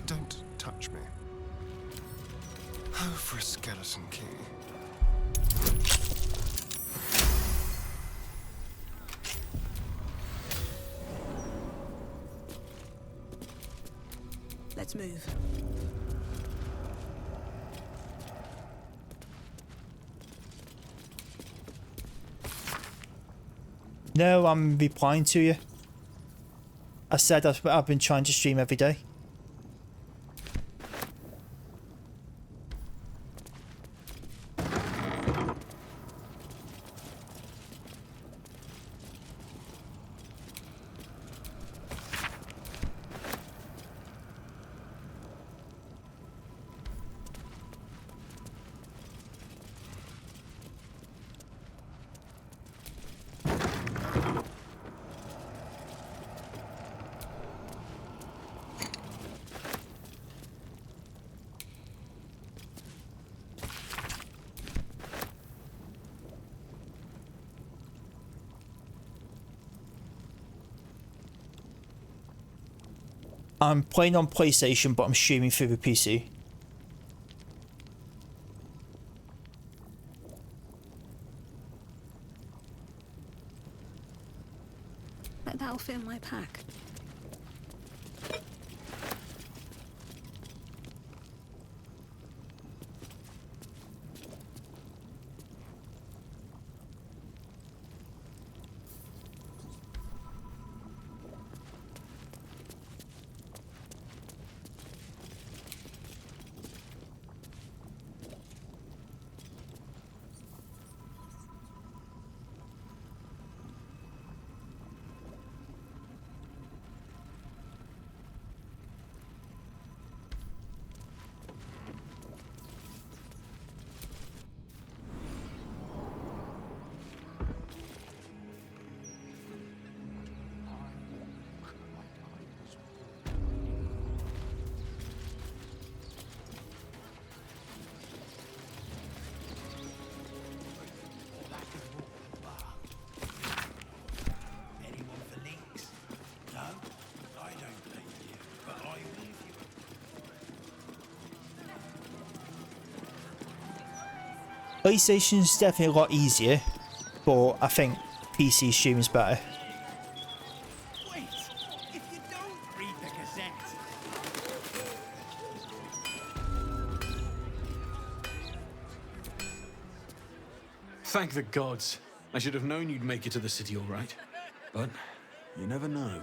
Don't touch me. Oh, for a skeleton key. Let's move. No, I'm replying to you. I said I've been trying to stream every day. I'm playing on PlayStation, but I'm streaming through the PC. But that'll fit in my pack. PlayStation's definitely a lot easier, but I think PC streaming's better. Wait! If you don't read the Gazette... Thank the gods. I should have known you'd make it to the city all right. But you never know.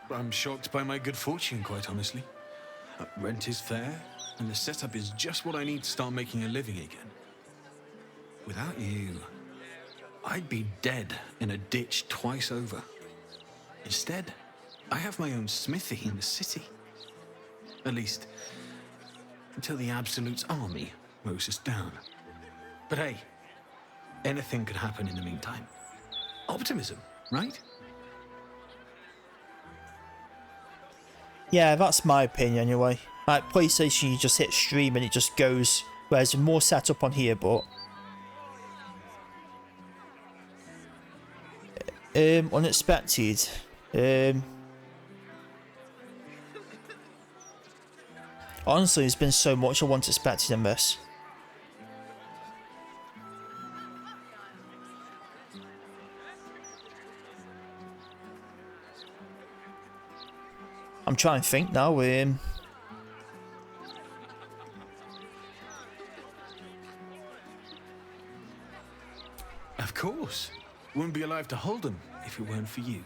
I'm shocked by my good fortune, quite honestly. Rent is fair, and the setup is just what I need to start making a living again. Without you, I'd be dead in a ditch twice over. Instead, I have my own smithy in the city. At least, until the Absolute's army mows us down. But hey, anything could happen in the meantime. Optimism, right? Yeah, that's my opinion anyway. Like PlayStation, you just hit stream and it just goes. Whereas more setup on here, but unexpected. Honestly, there's been so much I wasn't expecting in this. I'm trying to think now. Of course. Wouldn't be alive to hold them if it weren't for you.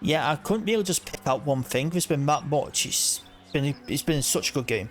Yeah, I couldn't really just pick out one thing. There's been that much. It's been such a good game.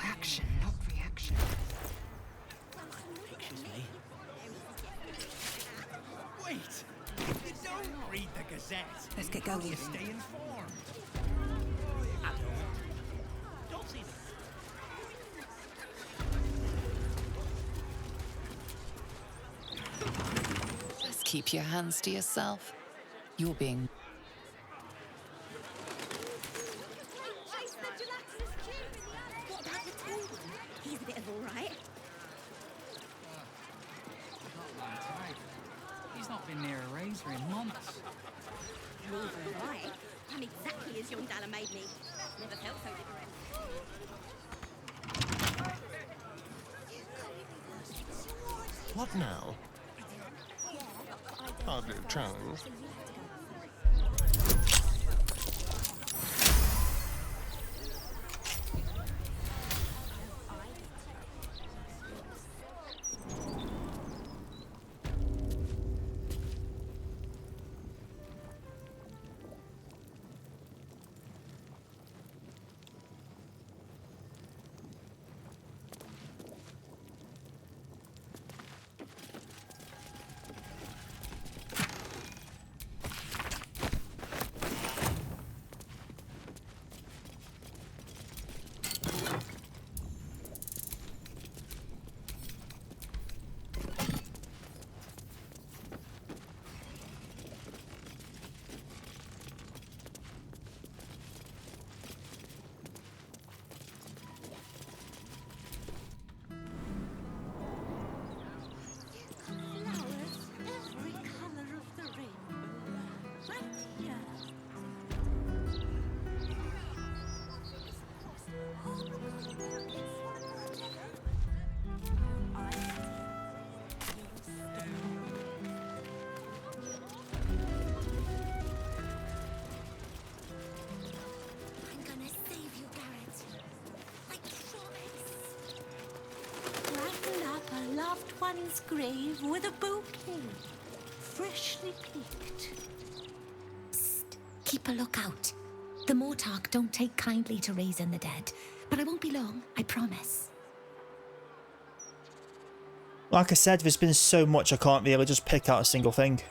Action, not reaction. Excuse me. Wait! You don't read the Gazette. Let's get going. You stay informed. Don't see Just keep your hands to yourself. You're being... He's a bit of all right. Not my type. He's not been near a razor in months. You're all right. I'm exactly as young Dalla made me. Never felt so different. What now? Hardly a chance. One's grave with a bouquet, freshly picked. Psst, keep a lookout. The Mortark don't take kindly to raising the dead, but I won't be long, I promise. Like I said, there's been so much I can't really just pick out a single thing.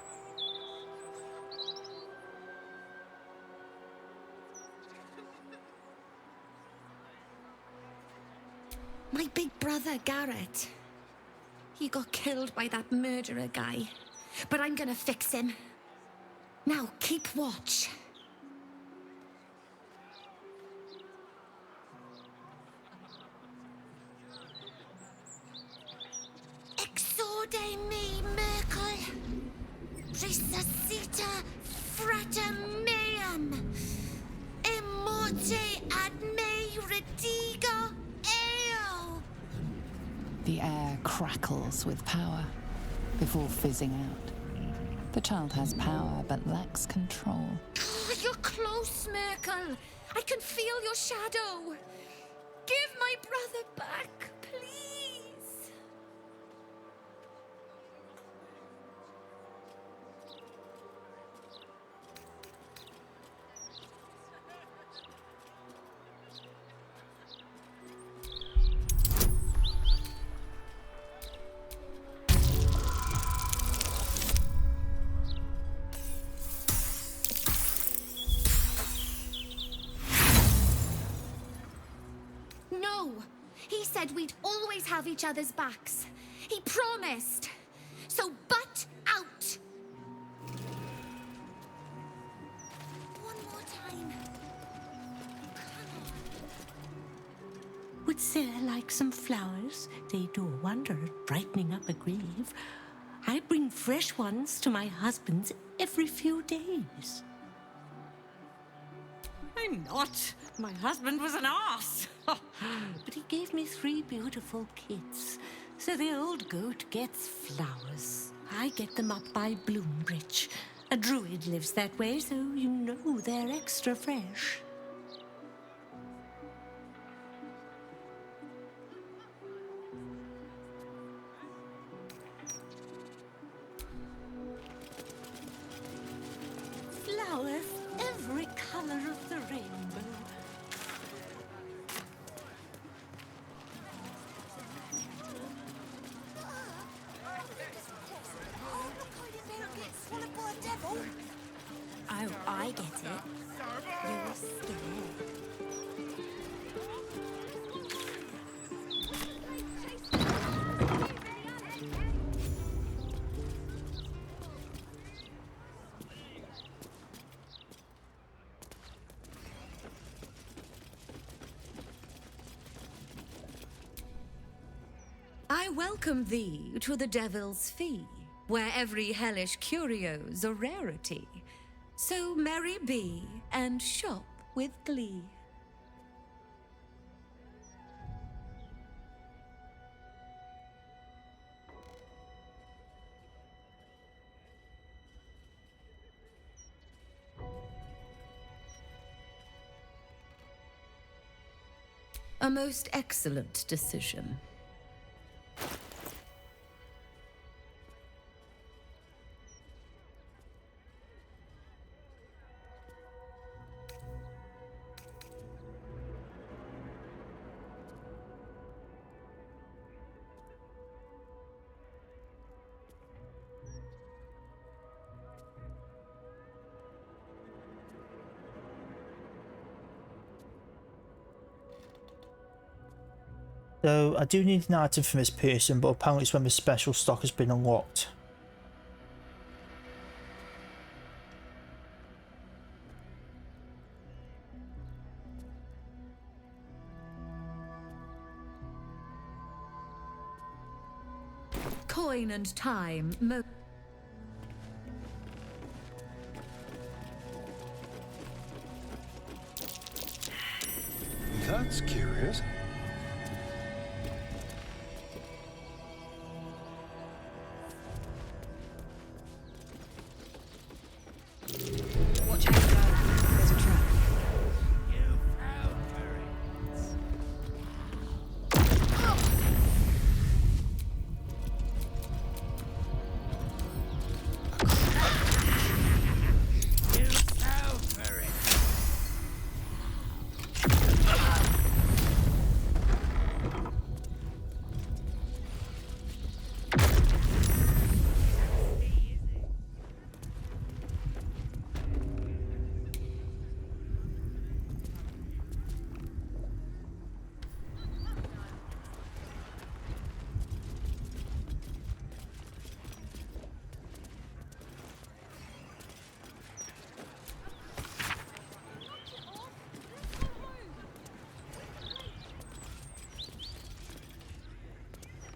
My big brother, Garrett. He got killed by that murderer guy. But I'm gonna fix him. Now, keep watch. Exorde me, Merkel. Resuscita frater mea. Quam immorte ad me rediga eo. The air crackles with power before fizzing out. The child has power but lacks control. Oh, you're close, Merkel. I can feel your shadow. Give my brother back, please. No! He said we'd always have each other's backs. He promised. So butt out! One more time. Would Sarah like some flowers? They do a wonder at brightening up a grave. I bring fresh ones to my husband's every few days. I'm not. My husband was an arse. But he gave me 3 beautiful kids. So the old goat gets flowers. I get them up by Bloombridge. A druid lives that way, so you know they're extra fresh. Flowers, every color of the rainbow. Oh, I get it. You're scared. I welcome thee to the Devil's Fee, where every hellish curio's a rarity. So merry be and shop with glee. A most excellent decision. So I do need an item from this person, but apparently it's when the special stock has been unlocked. Coin and time. That's curious. Watch out, go. There's a trap.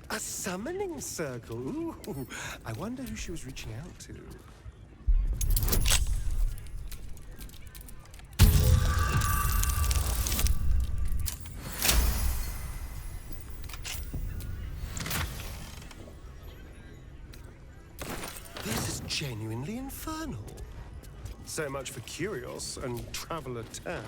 A summoning circle. Ooh, I wonder who she was reaching out to. infernal. So much for Curios and Traveller Tad.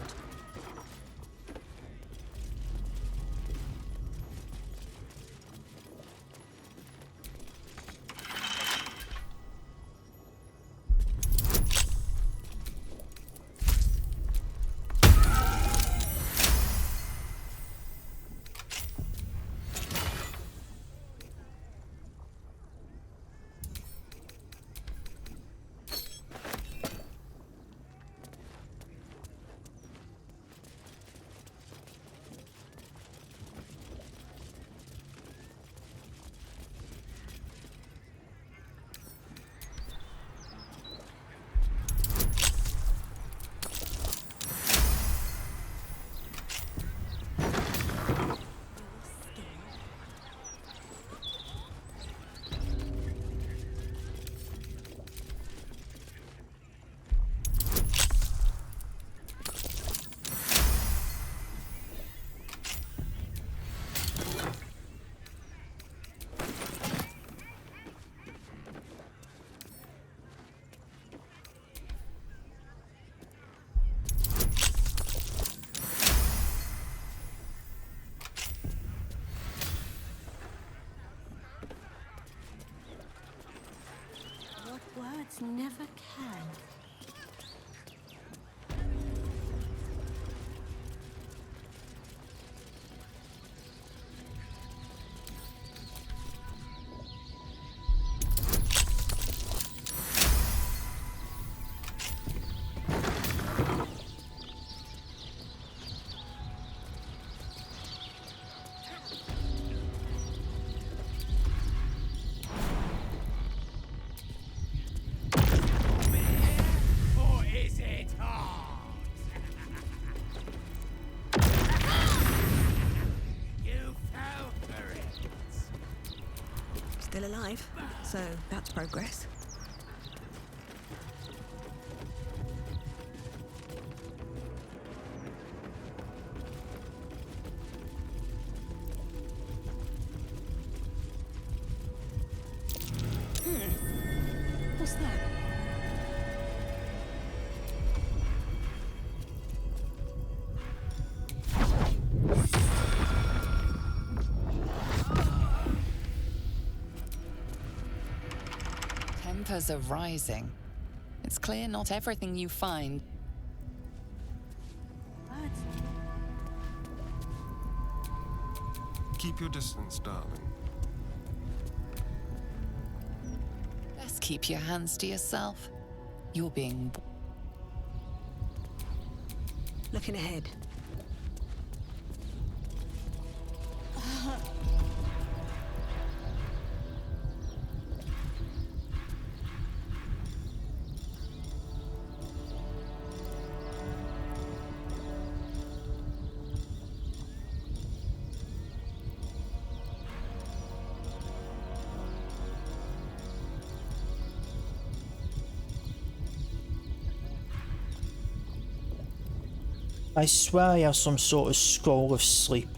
Words never can. Still alive, so that's progress. What's that? Tempers are rising. It's clear not everything you find. Keep your distance, darling. Best keep your hands to yourself. You're being... Looking ahead. I swear I have some sort of scroll of sleep.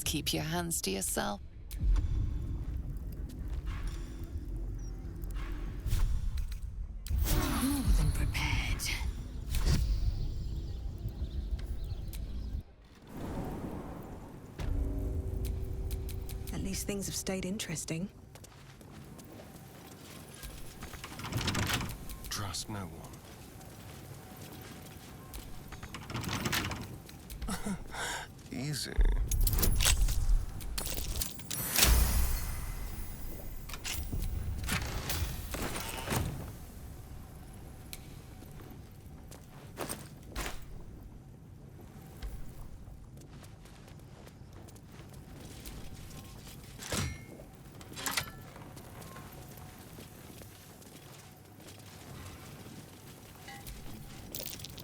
Keep your hands to yourself. More than prepared. At least least things have stayed interesting. Trust no one. Easy.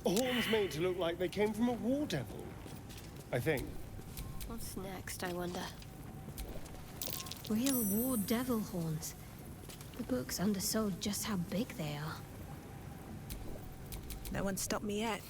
Horns made to look like they came from a war devil, I think. What's next, I wonder? Real war devil horns. The book's undersold just how big they are. No one stopped me yet.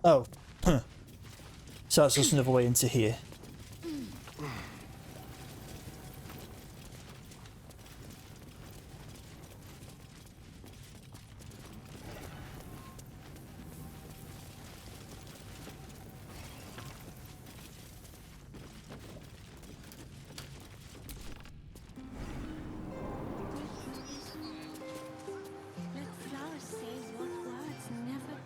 Oh, so that's just another way into here. Let flowers say what words never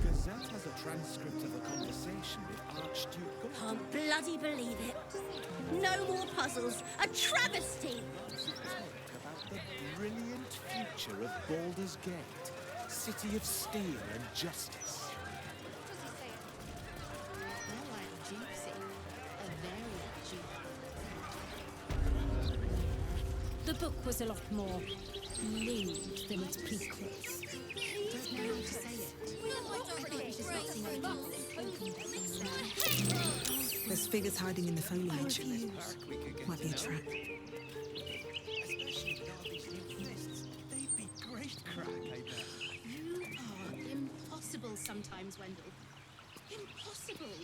Gazette has a transcript of a conversation with Archduke. Can't bloody believe it. No more puzzles. A travesty. About the brilliant future of Baldur's Gate, city of steel and justice. The book was a lot more lewd than its prequels. Don't know how to say it. There's figures hiding in the foliage. Might be a trap. Especially with all these new fists, they'd be great crack, I bet. You are impossible sometimes, Wendell. Impossible.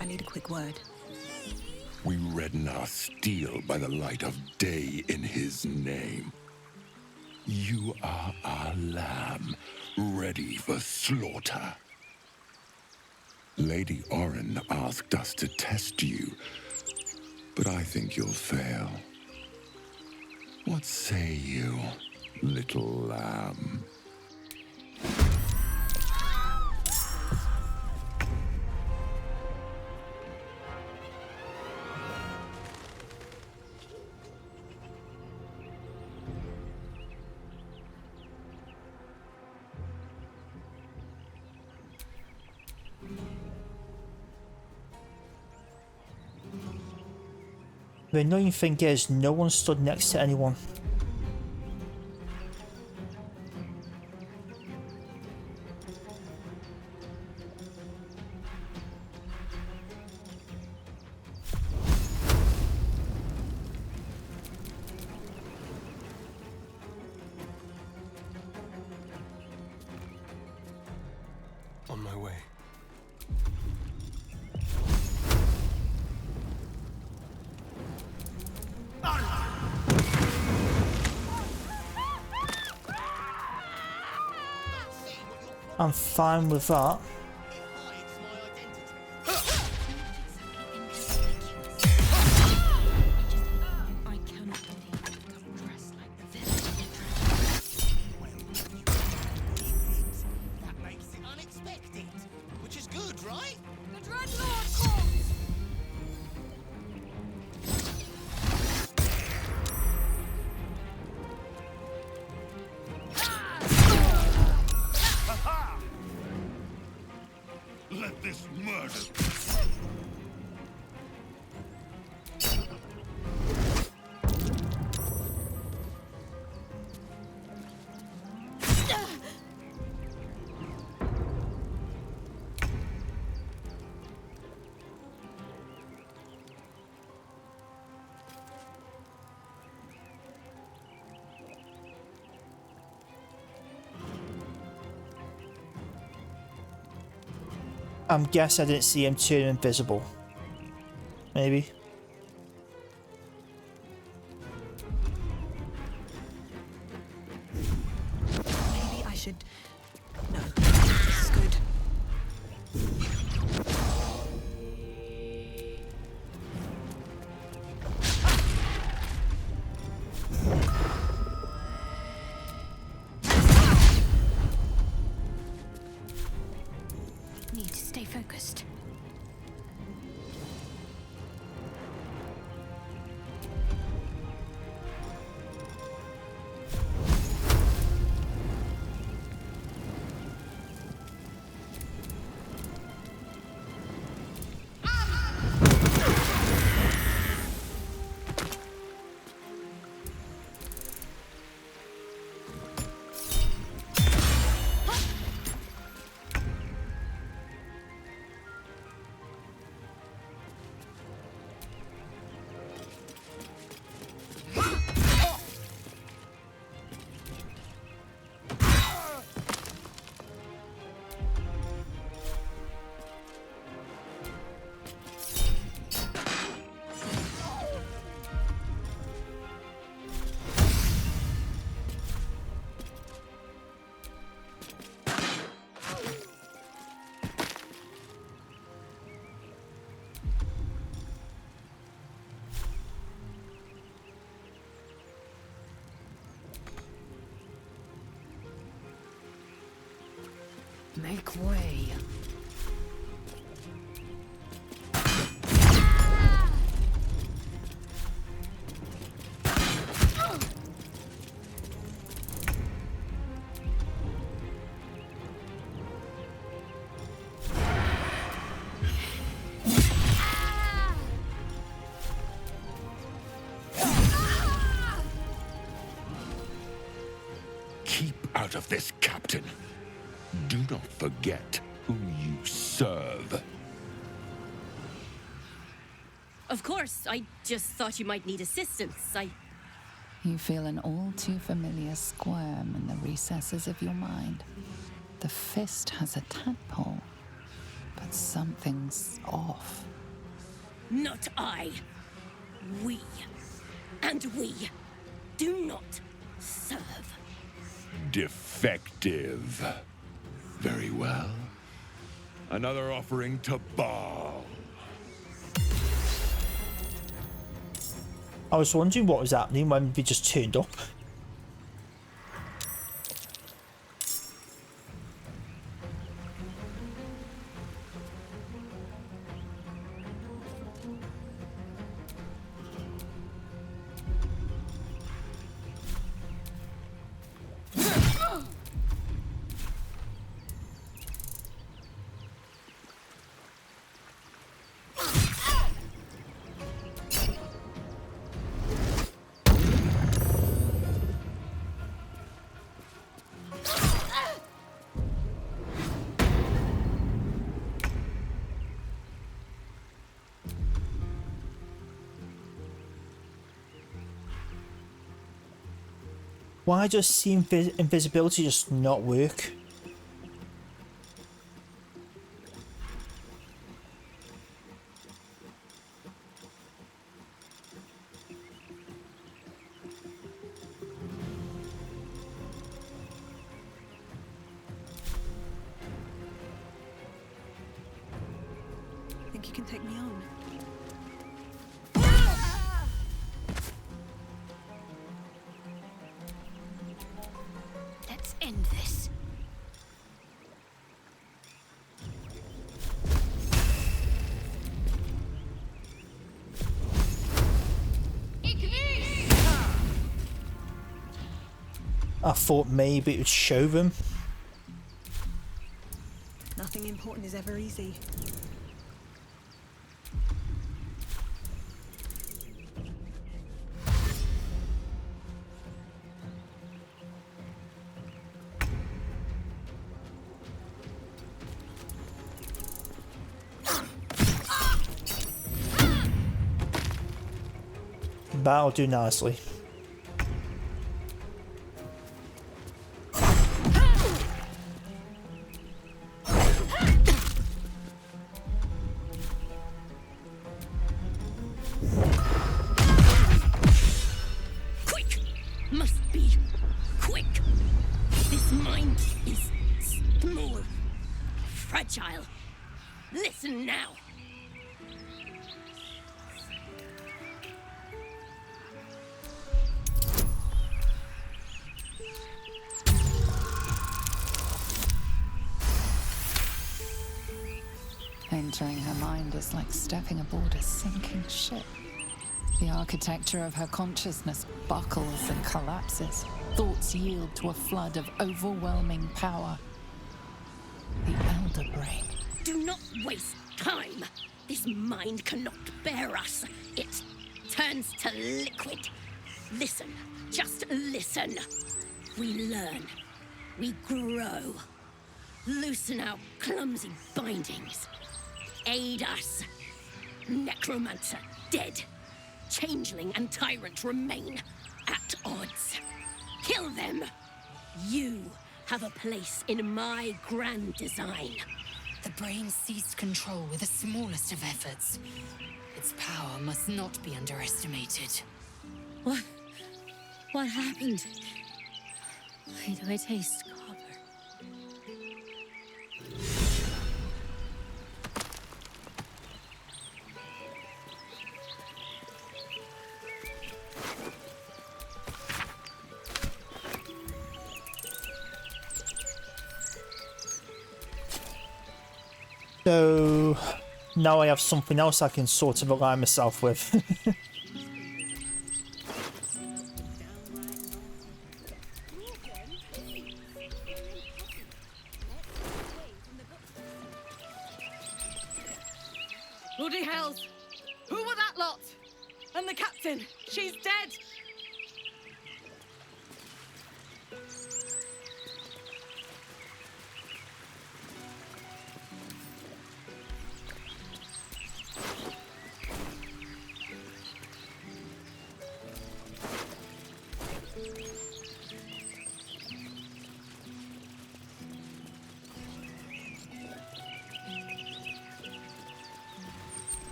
I need a quick word. We redden our steel by the light of day in his name. You are our lamb, ready for slaughter. Lady Orin asked us to test you, but I think you'll fail. What say you, little lamb? The annoying thing is, no one stood next to anyone. On my way. I'm fine with that. I cannot believe you come dressed like the That makes it unexpected, which is good, right? The Dreadlord calls! Let this murder. I'm guessing I didn't see him turn invisible. Maybe. Maybe I should... No, this is good. Need to stay focused. Make way. Keep out of this, Captain. Do not forget who you serve. Of course, I just thought you might need assistance. You feel an all too familiar squirm in the recesses of your mind. The fist has a tadpole, but something's off. Not I. We. And we do not serve. Defective. Very well. Another offering to Baal. I was wondering what was happening when we just turned up. Why does the invisibility just not work? can take me on. Let's end this. I thought maybe it would show them. Nothing important is ever easy. That'll do nicely. Quick! Must be quick. This mind is small, fragile. Listen now. Entering her mind is like stepping aboard a sinking ship. The architecture of her consciousness buckles and collapses. Thoughts yield to a flood of overwhelming power. The Elder Brain. Do not waste time. This mind cannot bear us. It turns to liquid. Listen, just listen. We learn. We grow. Loosen our clumsy bindings. Aid us. Necromancer dead. Changeling and tyrant remain at odds. Kill them. You have a place in my grand design. The brain seized control with the smallest of efforts. Its power must not be underestimated. What happened? Why do I taste copper? So now I have something else I can sort of align myself with. Bloody hells! Who were that lot? And the captain? She's dead!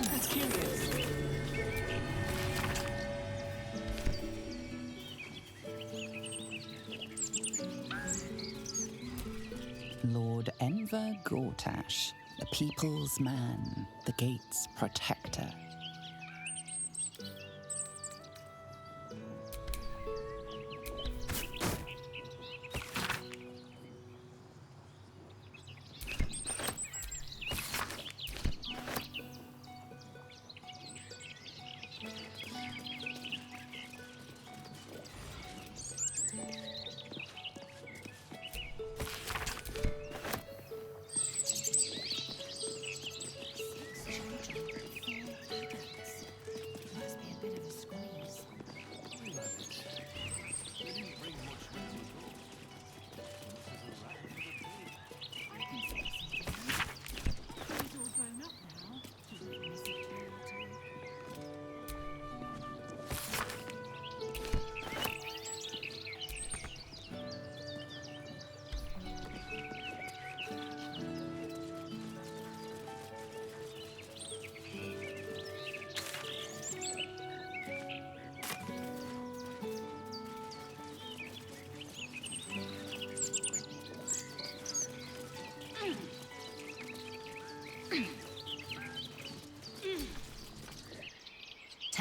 That's curious. Lord Enver Gortash, the people's man, the gate's protector.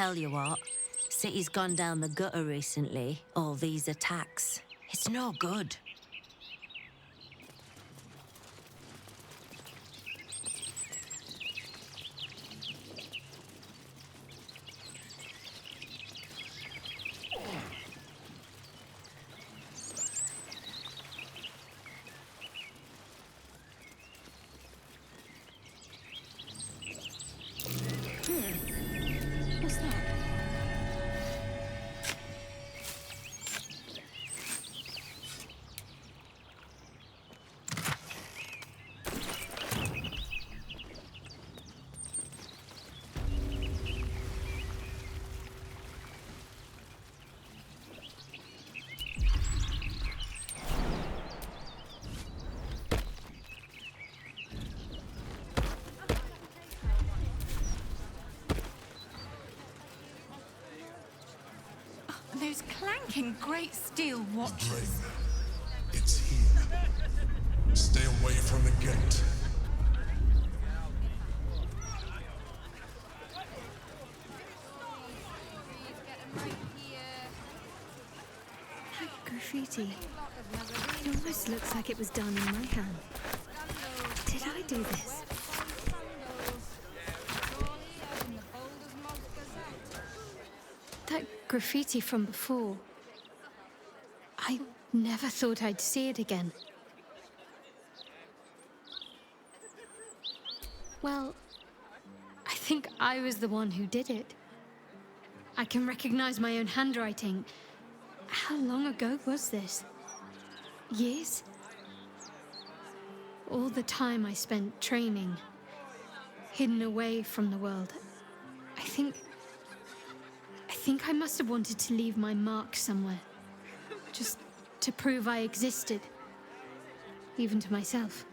tell you what, city's gone down the gutter recently. All these attacks. It's no good. What's that? Those clanking great steel watches. It's here. Stay away from the gate. That graffiti. It almost looks like it was done in my hand. Did I do this? That graffiti from before. I never thought I'd see it again. Well, I think I was the one who did it. I can recognize my own handwriting. How long ago was this? Years? All the time I spent training, hidden away from the world. I think I must have wanted to leave my mark somewhere. Just to prove I existed. Even to myself.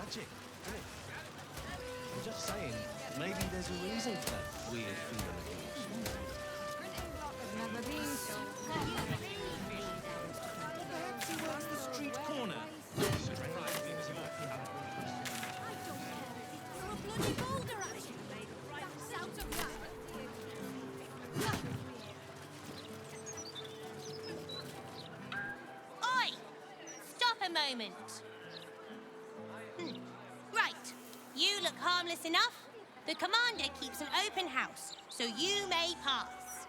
Magic, isn't it? I'm just saying, maybe there's a reason for that weird feeling of yours. Perhaps he works the street corner. Oi! Stop a moment. Right. You look harmless enough. The commander keeps an open house, so you may pass.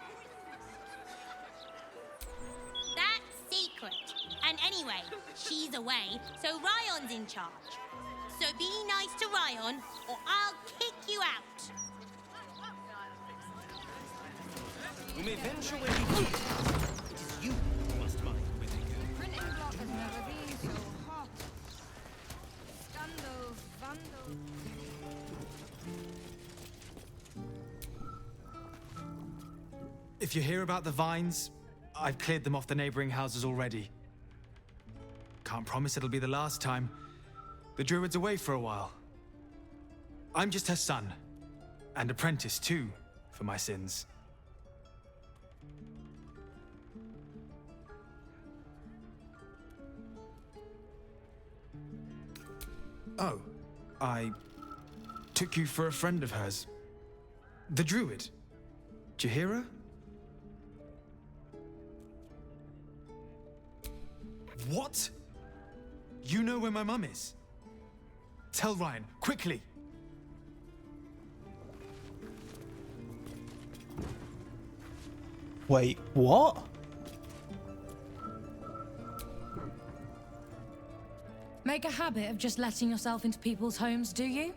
That's secret. And anyway, she's away, so Ryon's in charge. So be nice to Ryon, or I'll kick you out. You may venture where you please. It is you who must mind where they go. Printing block has never been so hot. Scandal, vandal. If you hear about the vines, I've cleared them off the neighboring houses already. Can't promise it'll be the last time. The druid's away for a while. I'm just her son, and apprentice too, for my sins. Oh, I took you for a friend of hers. The druid. Did you hear her? What? You know where my mum is? Tell Ryan, quickly! Wait, what? Make a habit of just letting yourself into people's homes, do you?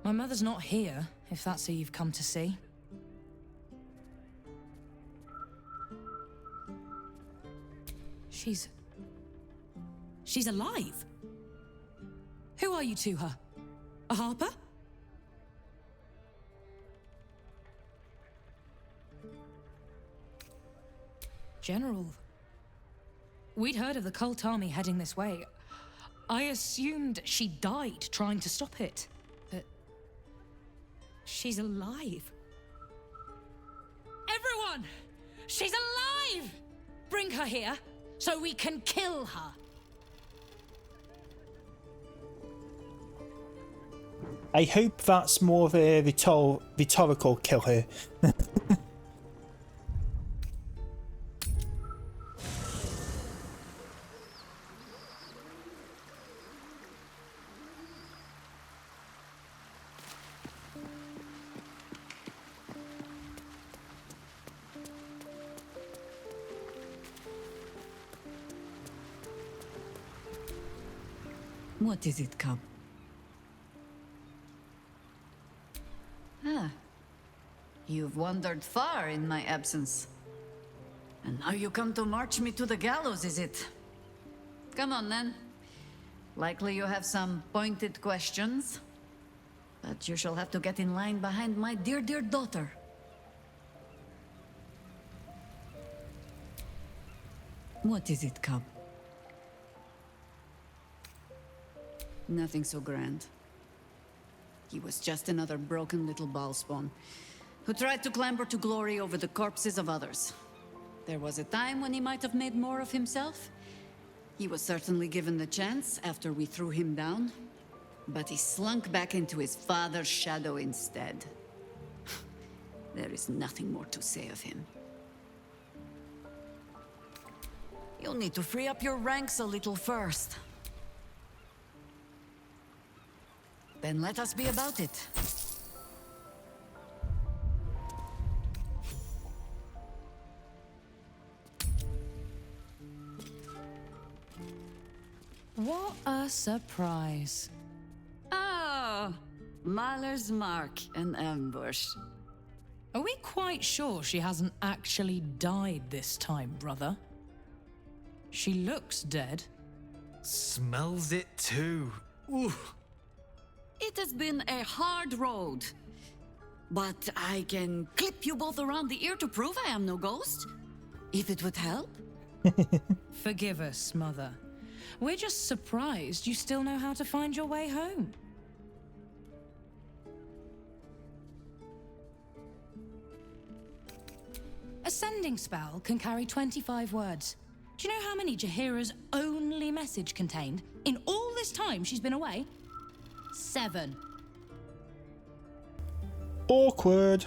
My mother's not here, if that's who you've come to see. She's alive? Who are you to her? A harper? General, we'd heard of the cult army heading this way. I assumed she died trying to stop it, but she's alive. Everyone! She's alive! Bring her here so we can kill her. I hope that's more of a rhetorical kill her. What is it, Cub? Ah. You've wandered far in my absence. And now you come to march me to the gallows, is it? Come on, then. Likely you have some pointed questions. But you shall have to get in line behind my dear, dear daughter. What is it, Cub? Nothing so grand. He was just another broken little ballspawn who tried to clamber to glory over the corpses of others. There was a time when he might have made more of himself. He was certainly given the chance after we threw him down, but he slunk back into his father's shadow instead. There is nothing more to say of him. You'll need to free up your ranks a little first. Then let us be about it. What a surprise. Ah, Mahler's mark, an ambush. Are we quite sure she hasn't actually died this time, brother? She looks dead. Smells it too. Ooh. It has been a hard road. But I can clip you both around the ear to prove I am no ghost. If it would help. Forgive us, Mother. We're just surprised you still know how to find your way home. A sending spell can carry 25 words. Do you know how many Jaheira's only message contained in all this time she's been away? 7. Awkward.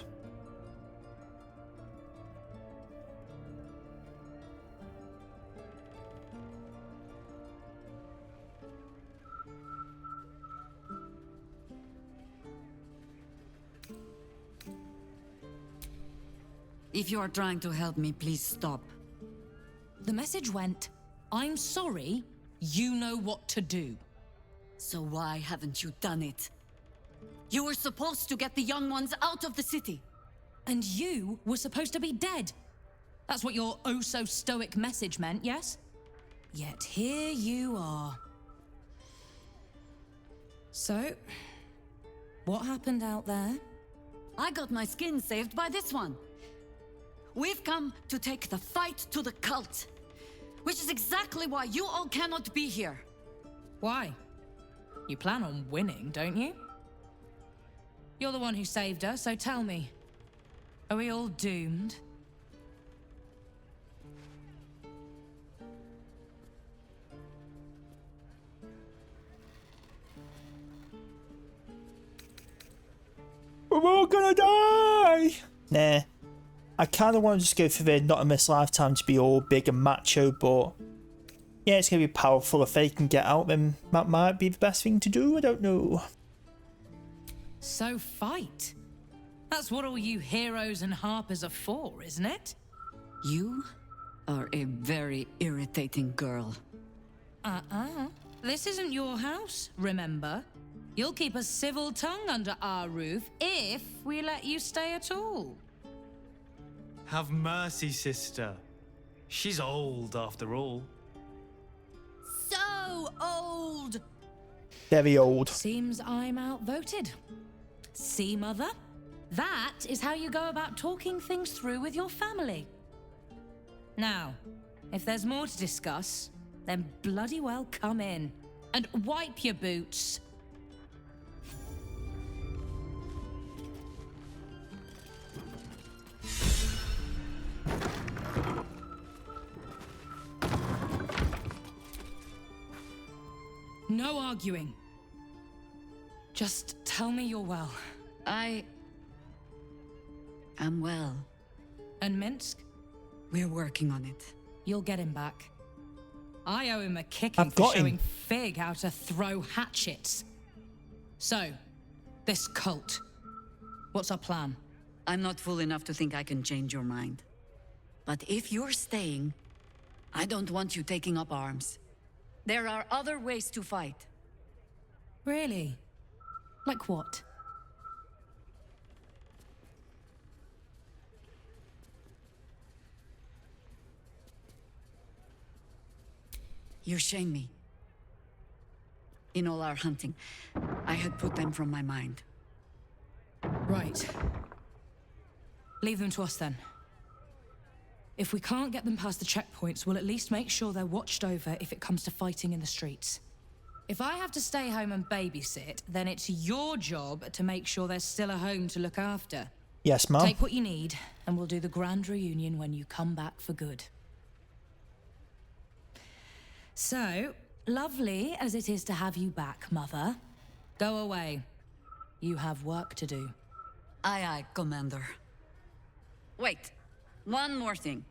If you are trying to help me, please stop. The message went, I'm sorry, you know what to do. So why haven't you done it? You were supposed to get the young ones out of the city. And you were supposed to be dead. That's what your oh-so-stoic message meant, yes? Yet here you are. So, what happened out there? I got my skin saved by this one. We've come to take the fight to the cult, which is exactly why you all cannot be here. Why? You plan on winning, don't you? You're the one who saved her, so tell me, are we all doomed? We're all gonna die! Nah. I kind of want to just go for the Not in This Lifetime to be all big and macho, but yeah, it's going to be powerful. If they can get out, then that might be the best thing to do. I don't know. So fight. That's what all you heroes and harpers are for, isn't it? You are a very irritating girl. This isn't your house, remember? You'll keep a civil tongue under our roof if we let you stay at all. Have mercy, sister. She's old, after all. So old! Very old. Seems I'm outvoted. See, Mother? That is how you go about talking things through with your family. Now, if there's more to discuss, then bloody well come in. And wipe your boots. No arguing. Just tell me you're well. I am well. And Minsk? We're working on it. You'll get him back. I owe him a kicking for showing Fig how to throw hatchets. So, this cult. What's our plan? I'm not fool enough to think I can change your mind. But if you're staying, I don't want you taking up arms. There are other ways to fight. Really? Like what? You shame me. In all our hunting, I had put them from my mind. Right. Leave them to us then. If we can't get them past the checkpoints, we'll at least make sure they're watched over if it comes to fighting in the streets. If I have to stay home and babysit, then it's your job to make sure there's still a home to look after. Yes, Mum. Take what you need, and we'll do the grand reunion when you come back for good. So, lovely as it is to have you back, Mother, go away. You have work to do. Aye, aye, Commander. Wait, one more thing.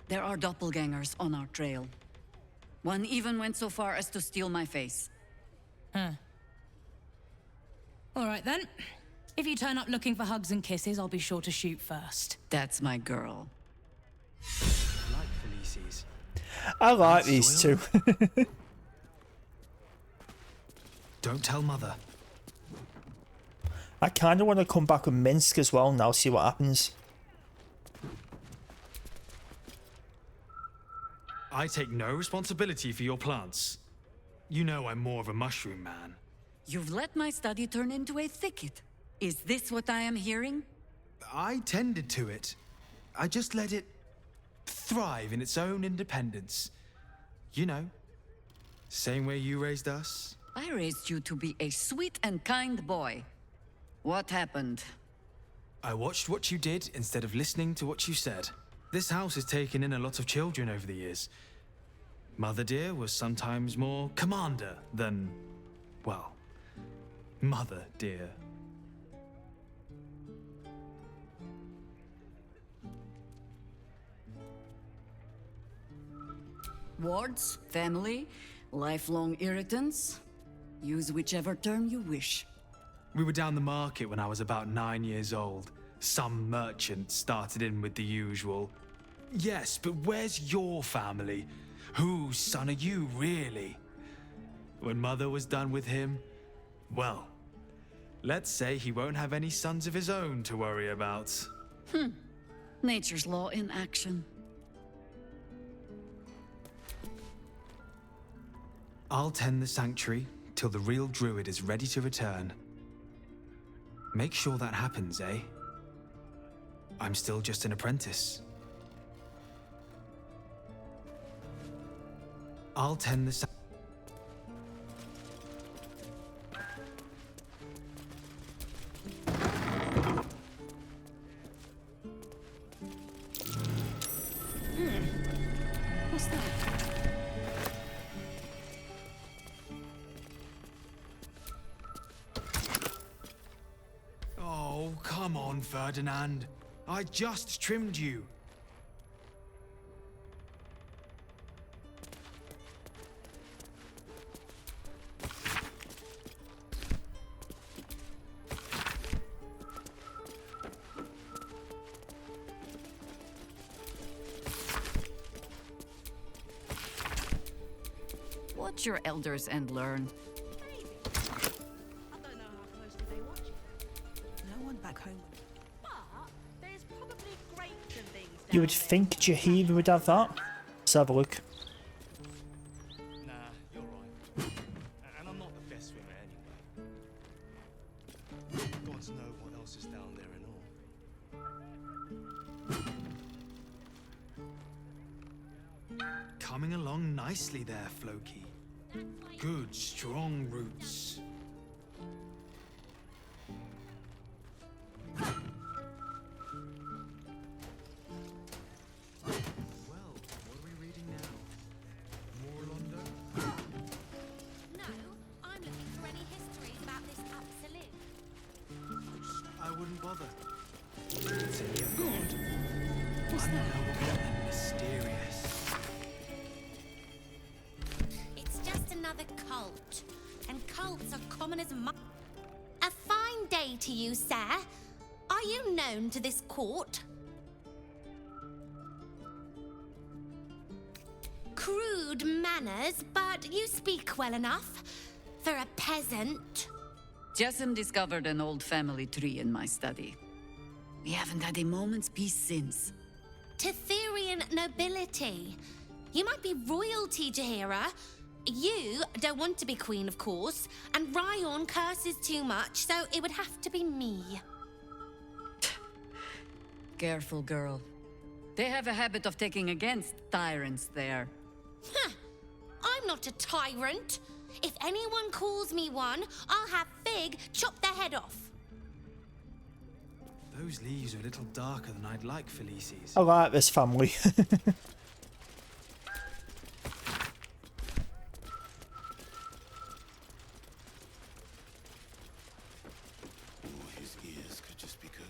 There are doppelgangers on our trail. One even went so far as to steal my face. Huh. All right then. If you turn up looking for hugs and kisses, I'll be sure to shoot first. That's my girl. I like Felices. I like these two. Don't tell Mother. I kind of want to come back with Minsk as well now, see what happens. I take no responsibility for your plants. You know I'm more of a mushroom man. You've let my study turn into a thicket. Is this what I am hearing? I tended to it. I just let it thrive in its own independence. You know, same way you raised us. I raised you to be a sweet and kind boy. What happened? I watched what you did instead of listening to what you said. This house has taken in a lot of children over the years. Mother dear was sometimes more commander than, well, mother dear. Wards, family, lifelong irritants. Use whichever term you wish. We were down the market when I was about 9 years old. Some merchant started in with the usual. Yes, but where's your family? Whose son are you, really? When Mother was done with him, well, let's say he won't have any sons of his own to worry about. Nature's law in action. I'll tend the sanctuary till the real druid is ready to return. Make sure that happens, eh? I'm still just an apprentice. I'll tend the What's that? Oh, come on, Ferdinand. I just trimmed you. Watch your elders and learn. No one back home. You would think Jahir would have that. Let's have a look. Nah, you're right. And I'm not the best swimmer anyway. Gods know what else is down there and all. Coming along nicely there, Floki. Good, strong roots. Well, what are we reading now? More Londo? No, I'm looking for any histories about this absolute. I wouldn't bother. It's a new god. Unknowable and mysterious. It's just another cult. And cults are common as A fine day to you, sir. Are you known to this court? Crude manners, but you speak well enough. For a peasant. Jessim discovered an old family tree in my study. We haven't had a moment's peace since. Tetherian nobility. You might be royalty, Jahira. You don't want to be queen, of course, and Ryon curses too much, so it would have to be me. Careful, girl. They have a habit of taking against tyrants there. Huh. I'm not a tyrant. If anyone calls me one, I'll have Fig chop their head off. Those leaves are a little darker than I'd like, Felices. I like this family. His ears could just be cold.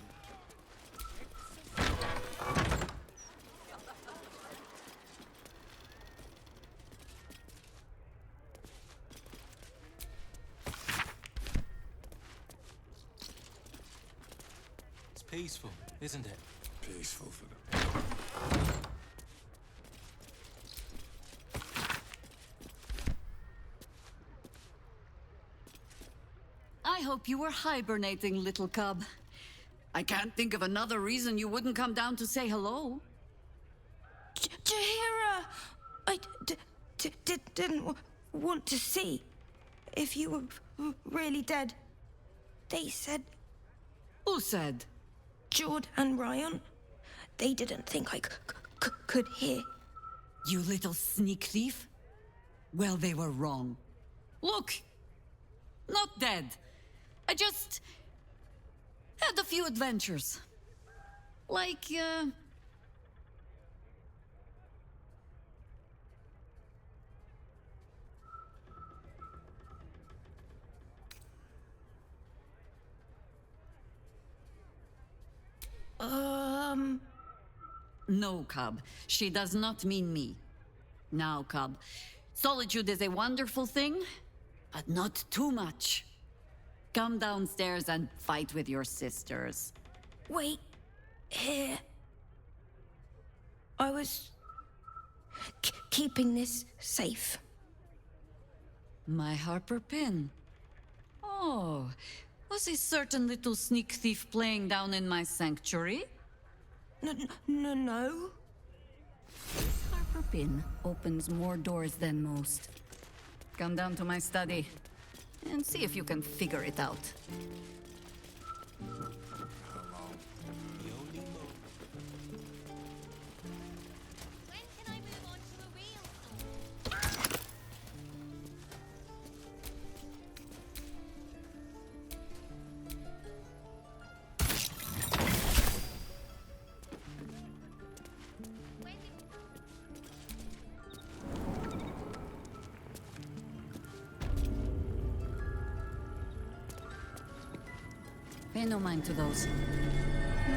It's peaceful, isn't it? Peaceful for them. I hope you were hibernating, little cub. I can't think of another reason you wouldn't come down to say hello. Jahira! I didn't want to see if you were really dead. They said... Who said? Jord and Ryon. They didn't think I could hear. You little sneak thief? Well, they were wrong. Look! Not dead. I just... had a few adventures. Like, No, cub. She does not mean me. Now, cub. Solitude is a wonderful thing, but not too much. Come downstairs and fight with your sisters. Wait. Here. I was... keeping this safe. My Harper pin. Oh, was a certain little sneak thief playing down in my sanctuary? No. This Harper pin opens more doors than most. Come down to my study and see if you can figure it out. Pay no mind to those.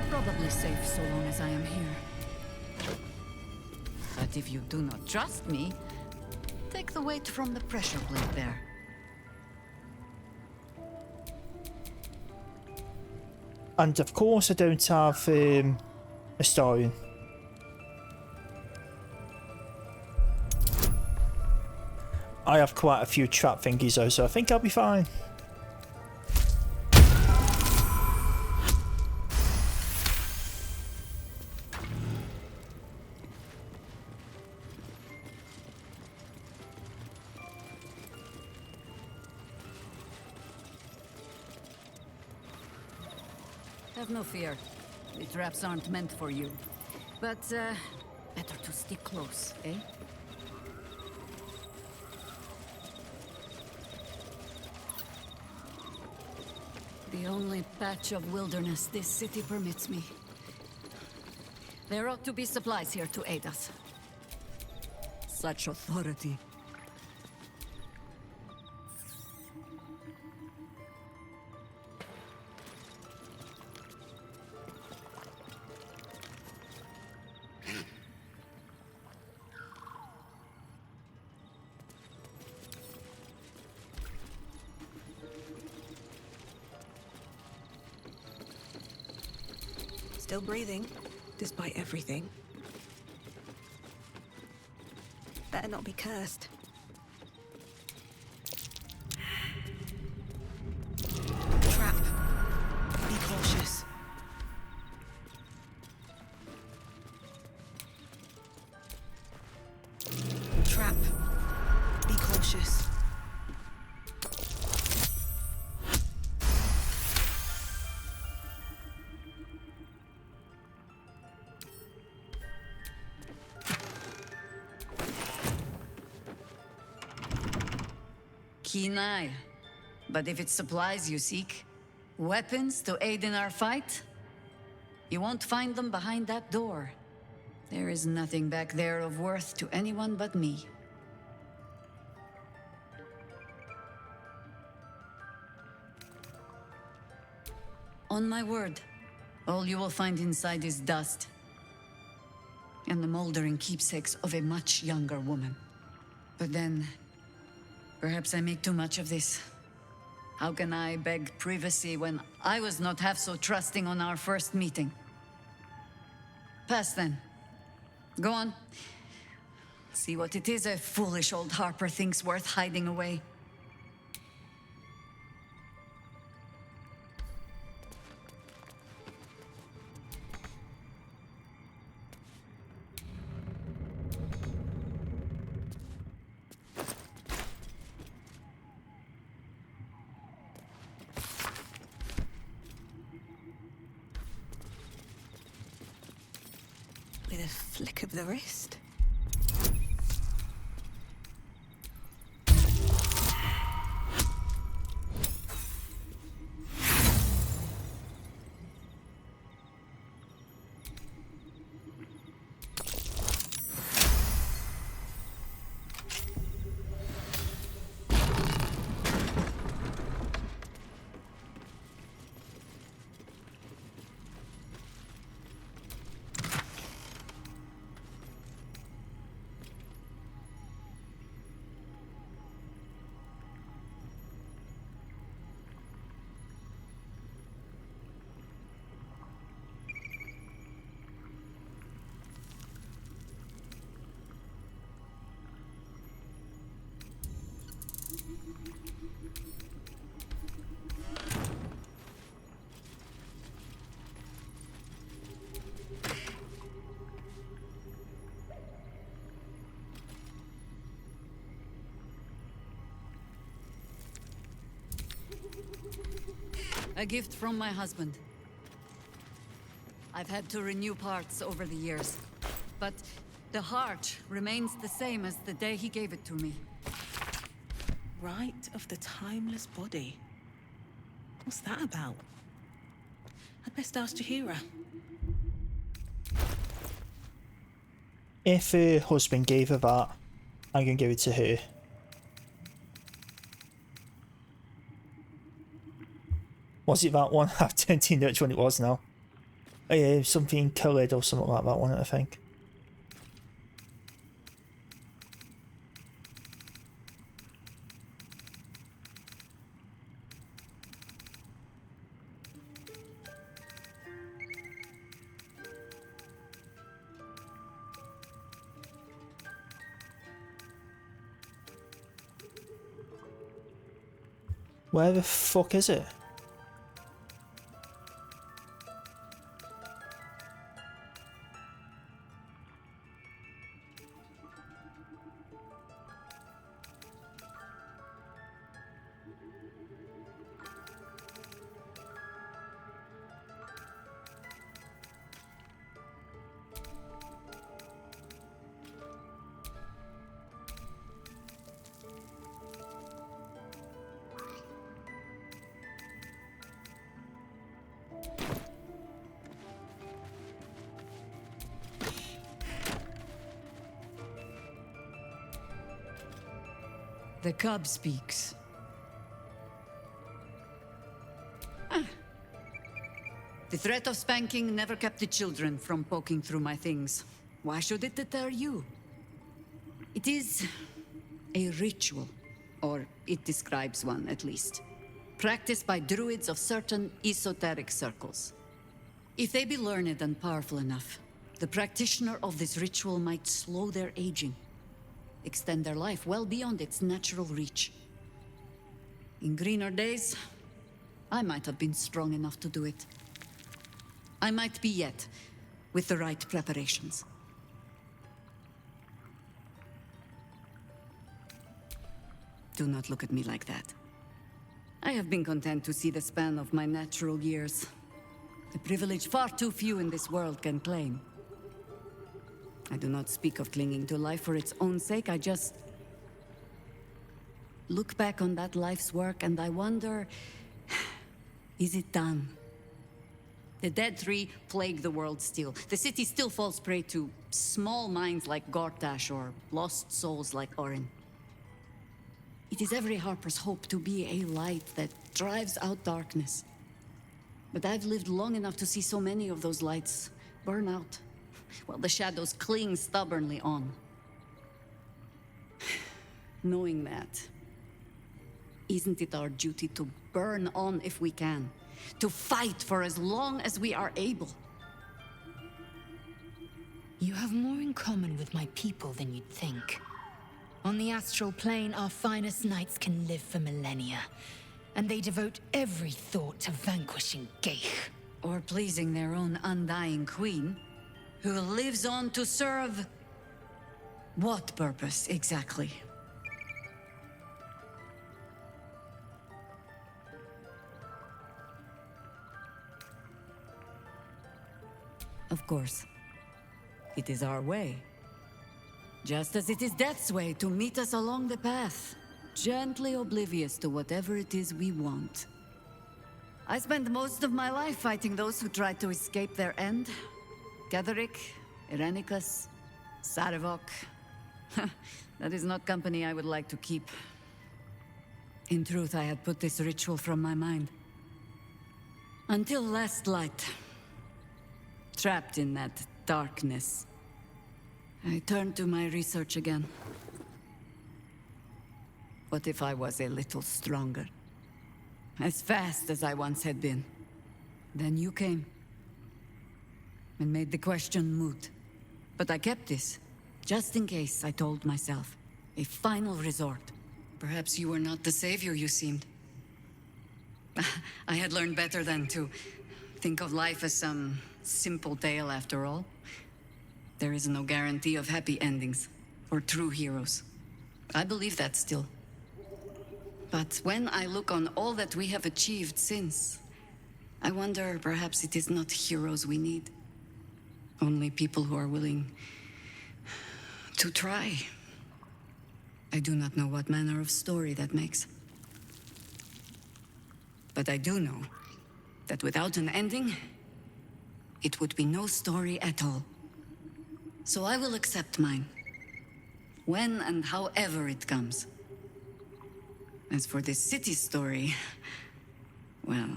Probably safe so long as I am here. But if you do not trust me, take the weight from the pressure plate there. And of course I don't have a stone. I have quite a few trap thingies though, so I think I'll be fine. Have no fear. The traps aren't meant for you. But, better to stick close, eh? The only patch of wilderness this city permits me. There ought to be supplies here to aid us. Such authority. Still breathing, despite everything. Better not be cursed. Trap. Be cautious. Trap. Be cautious. Keen eye. But if it's supplies you seek, weapons to aid in our fight, you won't find them behind that door. There is nothing back there of worth to anyone but me. On my word, all you will find inside is dust. And the moldering keepsakes of a much younger woman. But then, perhaps I make too much of this. How can I beg privacy when I was not half so trusting on our first meeting? Pass then. Go on. See what it is a foolish old Harper thinks worth hiding away. With a flick of the wrist. A gift from my husband. I've had to renew parts over the years, but the heart remains the same as the day he gave it to me. Rite of the timeless body. What's that about? I'd best ask Jahira. If her husband gave her that, I'm going to give it to her. Was it that one? I don't even know which one it was now. Oh yeah, something coloured or something like that, wasn't it, I think? Where the fuck is it? The cub speaks. The threat of spanking never kept the children from poking through my things. Why should it deter you? It is a ritual, or it describes one at least, practiced by druids of certain esoteric circles. If they be learned and powerful enough, the practitioner of this ritual might slow their aging, extend their life well beyond its natural reach. In greener days, I might have been strong enough to do it. I might be yet, with the right preparations. Do not look at me like that. I have been content to see the span of my natural years, a privilege far too few in this world can claim. I do not speak of clinging to life for its own sake, I just look back on that life's work and I wonder, is it done? The dead tree plague the world still. The city still falls prey to small minds like Gortash or lost souls like Orin. It is every Harper's hope to be a light that drives out darkness. But I've lived long enough to see so many of those lights burn out, while the shadows cling stubbornly on. Knowing that, isn't it our duty to burn on if we can? To fight for as long as we are able? You have more in common with my people than you'd think. On the astral plane, our finest knights can live for millennia, and they devote every thought to vanquishing Geich. Or pleasing their own undying queen, who lives on to serve what purpose exactly? Of course, it is our way. Just as it is Death's way to meet us along the path, gently oblivious to whatever it is we want. I spent most of my life fighting those who tried to escape their end. Gatherick, Irenicus, Sarevok. That is not company I would like to keep. In truth, I had put this ritual from my mind. Until last light. Trapped in that darkness, I turned to my research again. What if I was a little stronger? As fast as I once had been. Then you came. And made the question moot. But I kept this, just in case, I told myself. A final resort. Perhaps you were not the savior you seemed. I had learned better than to think of life as some simple tale after all. There is no guarantee of happy endings, or true heroes. I believe that still. But when I look on all that we have achieved since, I wonder perhaps it is not heroes we need. Only people who are willing to try. I do not know what manner of story that makes. But I do know that without an ending, it would be no story at all. So I will accept mine. When and however it comes. As for this city story, well...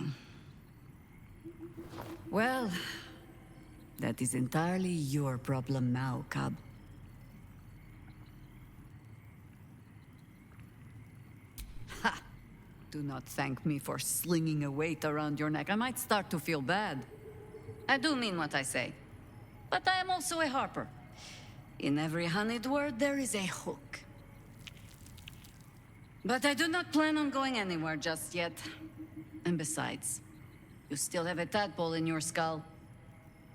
Well, That is entirely your problem now, Cub. Ha! Do not thank me for slinging a weight around your neck. I might start to feel bad. I do mean what I say. But I am also a harper. In every honeyed word, there is a hook. But I do not plan on going anywhere just yet. And besides, you still have a tadpole in your skull.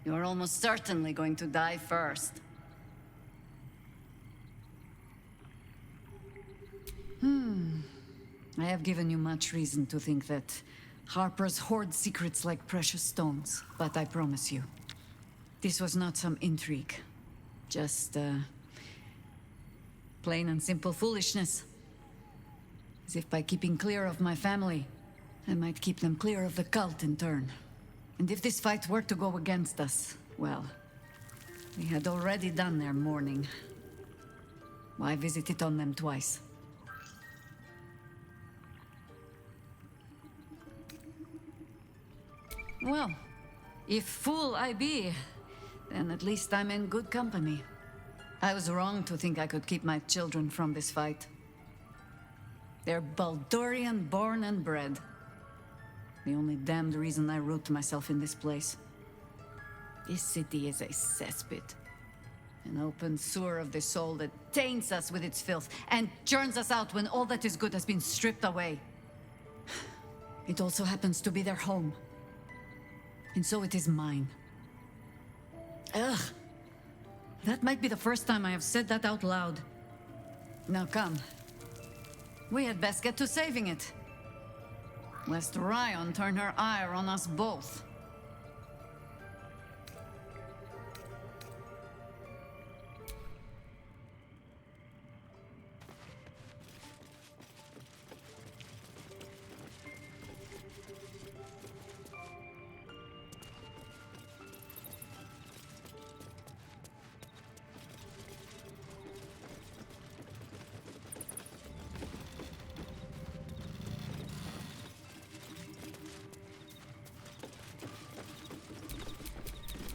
You are almost certainly going to die first. I have given you much reason to think that Harpers hoard secrets like precious stones, but I promise you, this was not some intrigue. Just, plain and simple foolishness. As if by keeping clear of my family, I might keep them clear of the cult in turn. And if this fight were to go against us, well, we had already done their mourning. Why visit it on them twice? Well, if fool I be, then at least I'm in good company. I was wrong to think I could keep my children from this fight. They're Baldurian born and bred. The only damned reason I root myself in this place. This city is a cesspit. An open sewer of the soul that taints us with its filth and churns us out when all that is good has been stripped away. It also happens to be their home. And so it is mine. Ugh. That might be the first time I have said that out loud. Now come. We had best get to saving it. Lest Ryan turn her ire on us both.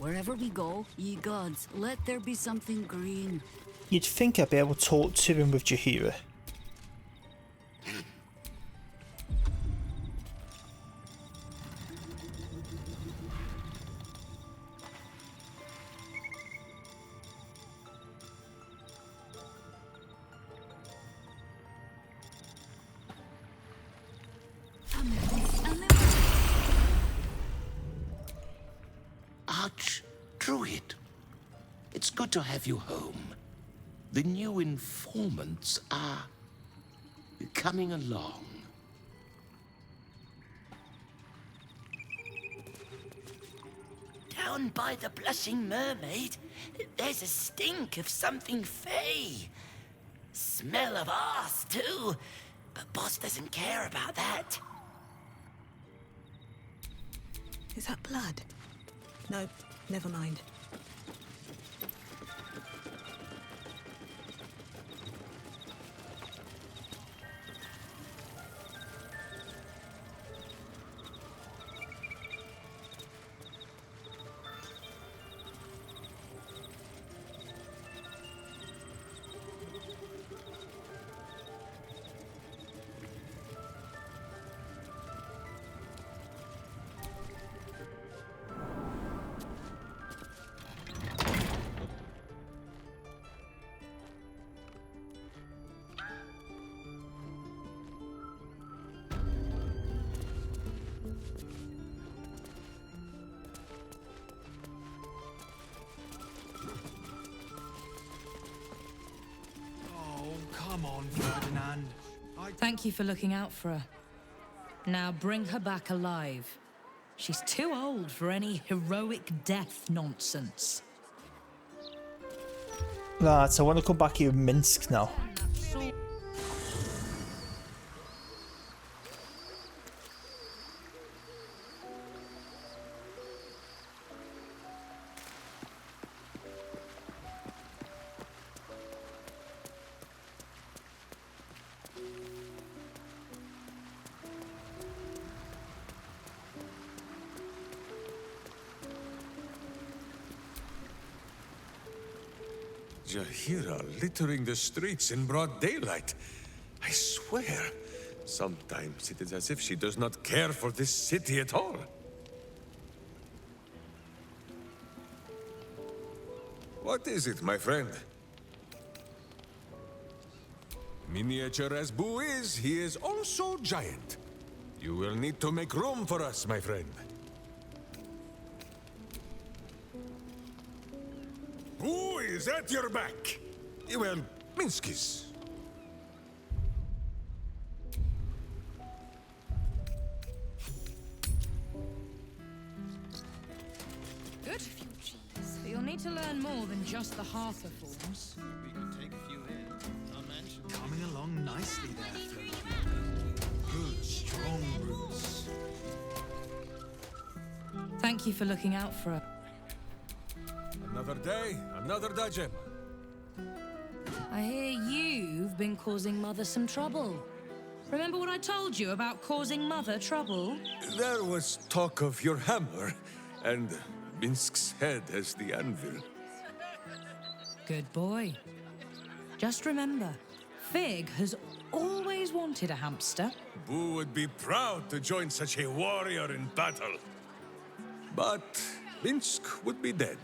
Wherever we go, ye gods, let there be something green. You'd think I'd be able to talk to him with Jaheira. Archdruid, it's good to have you home. The new informants are coming along. Down by the Blushing Mermaid, there's a stink of something fey. Smell of arse, too. But Boss doesn't care about that. Is that blood? No, never mind. Come on, Ferdinand. Thank you for looking out for her. Now bring her back alive. She's too old for any heroic death nonsense. Right, I want to come back here in Minsk now. Jahira littering the streets in broad daylight. I swear, sometimes it is as if she does not care for this city at all. What is it, my friend? Miniature as Boo is, he is also giant. You will need to make room for us, my friend. Who is at your back? Well, Minsky's. Good. But you'll need to learn more than just the Hartha forms. We could take a few in. Unmentioned. Coming along nicely there, Flo. Good, strong roots. Thank you for looking out for her. Another day, another dungeon. I hear you've been causing Mother some trouble. Remember what I told you about causing Mother trouble? There was talk of your hammer, and Minsk's head as the anvil. Good boy. Just remember, Fig has always wanted a hamster. Boo would be proud to join such a warrior in battle. But Minsk would be dead.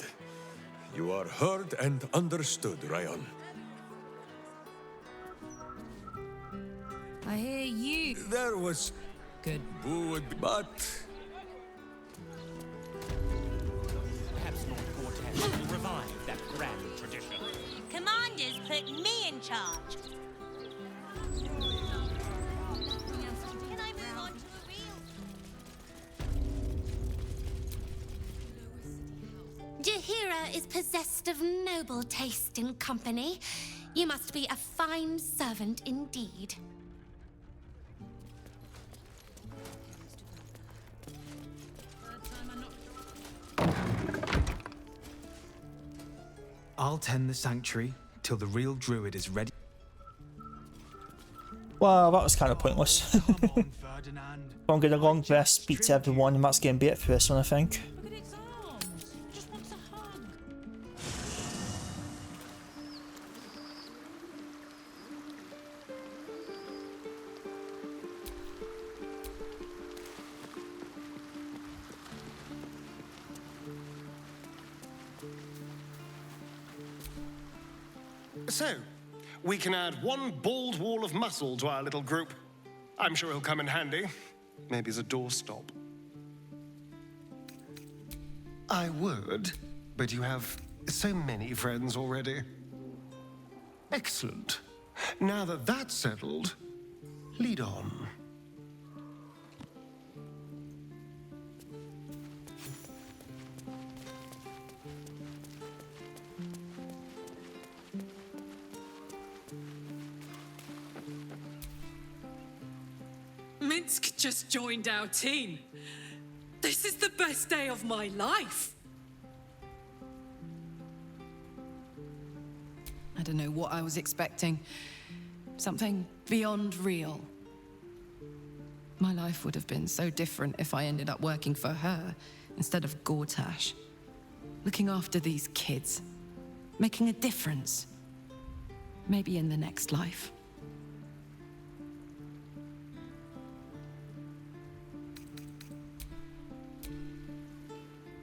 You are heard and understood, Ryan. I hear you... There was... Good. Boo would be... But... Perhaps Lord Cortez will revive that grand tradition. Commanders put me in charge. Can I move on to a real... Jahira is possessed of noble taste in company. You must be a fine servant indeed. I'll tend the sanctuary till the real druid is ready. Well, that was kind of pointless. I'm going to long rest, speak to everyone, and that's going to be it for this one, I think. So, we can add one bald wall of muscle to our little group. I'm sure he'll come in handy. Maybe as a doorstop. I would, but you have so many friends already. Excellent. Now that that's settled, lead on. Minsk just joined our team. This is the best day of my life. I don't know what I was expecting. Something beyond real. My life would have been so different if I ended up working for her instead of Gortash. Looking after these kids. Making a difference. Maybe in the next life.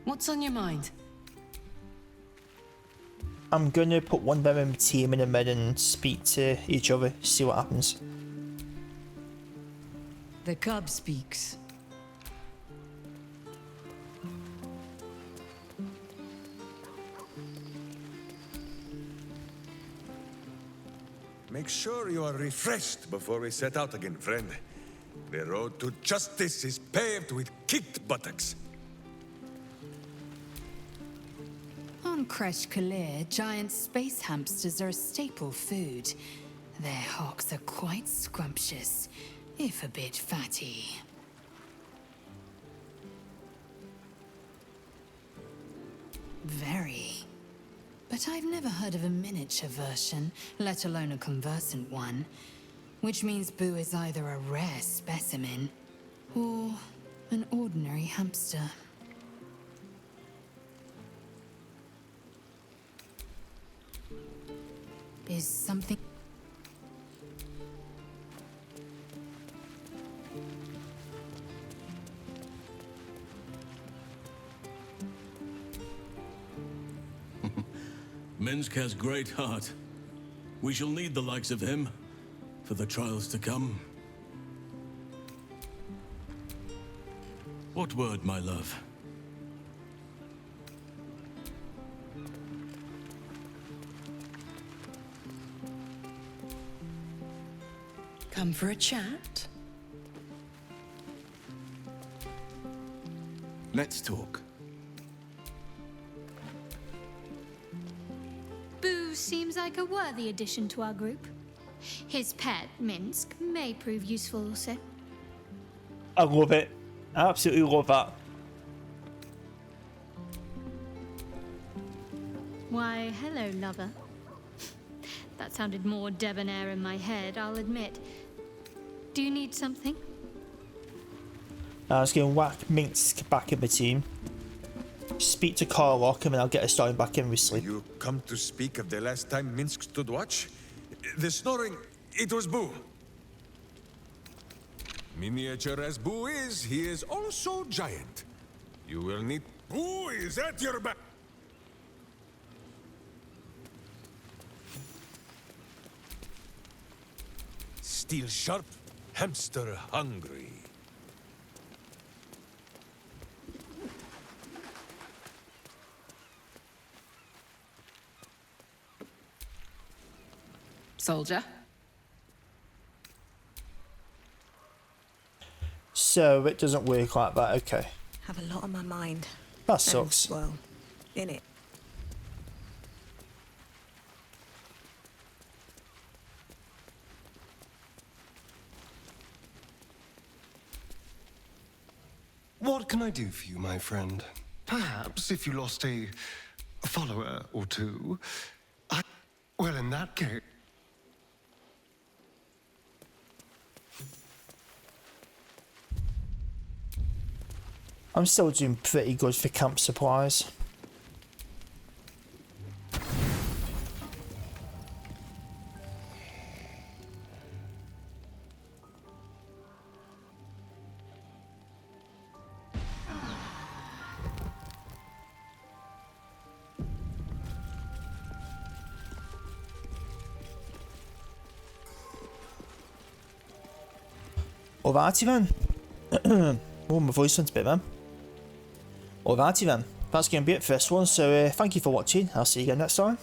What's on your mind? I'm gonna put one member of my team in a mid and speak to each other, see what happens. The cub speaks. Make sure you are refreshed before we set out again, friend. The road to justice is paved with kicked buttocks. On Kresh Kalir, giant space hamsters are a staple food. Their hocks are quite scrumptious, if a bit fatty. Very. But I've never heard of a miniature version, let alone a conversant one. Which means Boo is either a rare specimen, or an ordinary hamster. Is something... Minsk has great heart. We shall need the likes of him for the trials to come. What word, my love? Come for a chat? Let's talk. Boo seems like a worthy addition to our group. His pet, Minsk, may prove useful also. I love it. I absolutely love that. Why, hello, lover. That sounded more debonair in my head, I'll admit. Do you need something? I was going to whack Minsk back in the team. Speak to Karlock and then I'll get us started back in with sleep. You come to speak of the last time Minsk stood watch? The snoring, it was Boo. Miniature as Boo is, he is also giant. You will need... Boo is at your back! Steel sharp, hamster hungry. Soldier? So it doesn't work like that, okay. Have a lot on my mind. That sucks. Well, in it. What can I do for you, my friend? Perhaps if you lost a follower or two, well, in that case... I'm still doing pretty good for camp supplies. Alrighty then. Oh, my voice went a bit, man. Alrighty then, that's going to be it for this one, so thank you for watching, I'll see you again next time.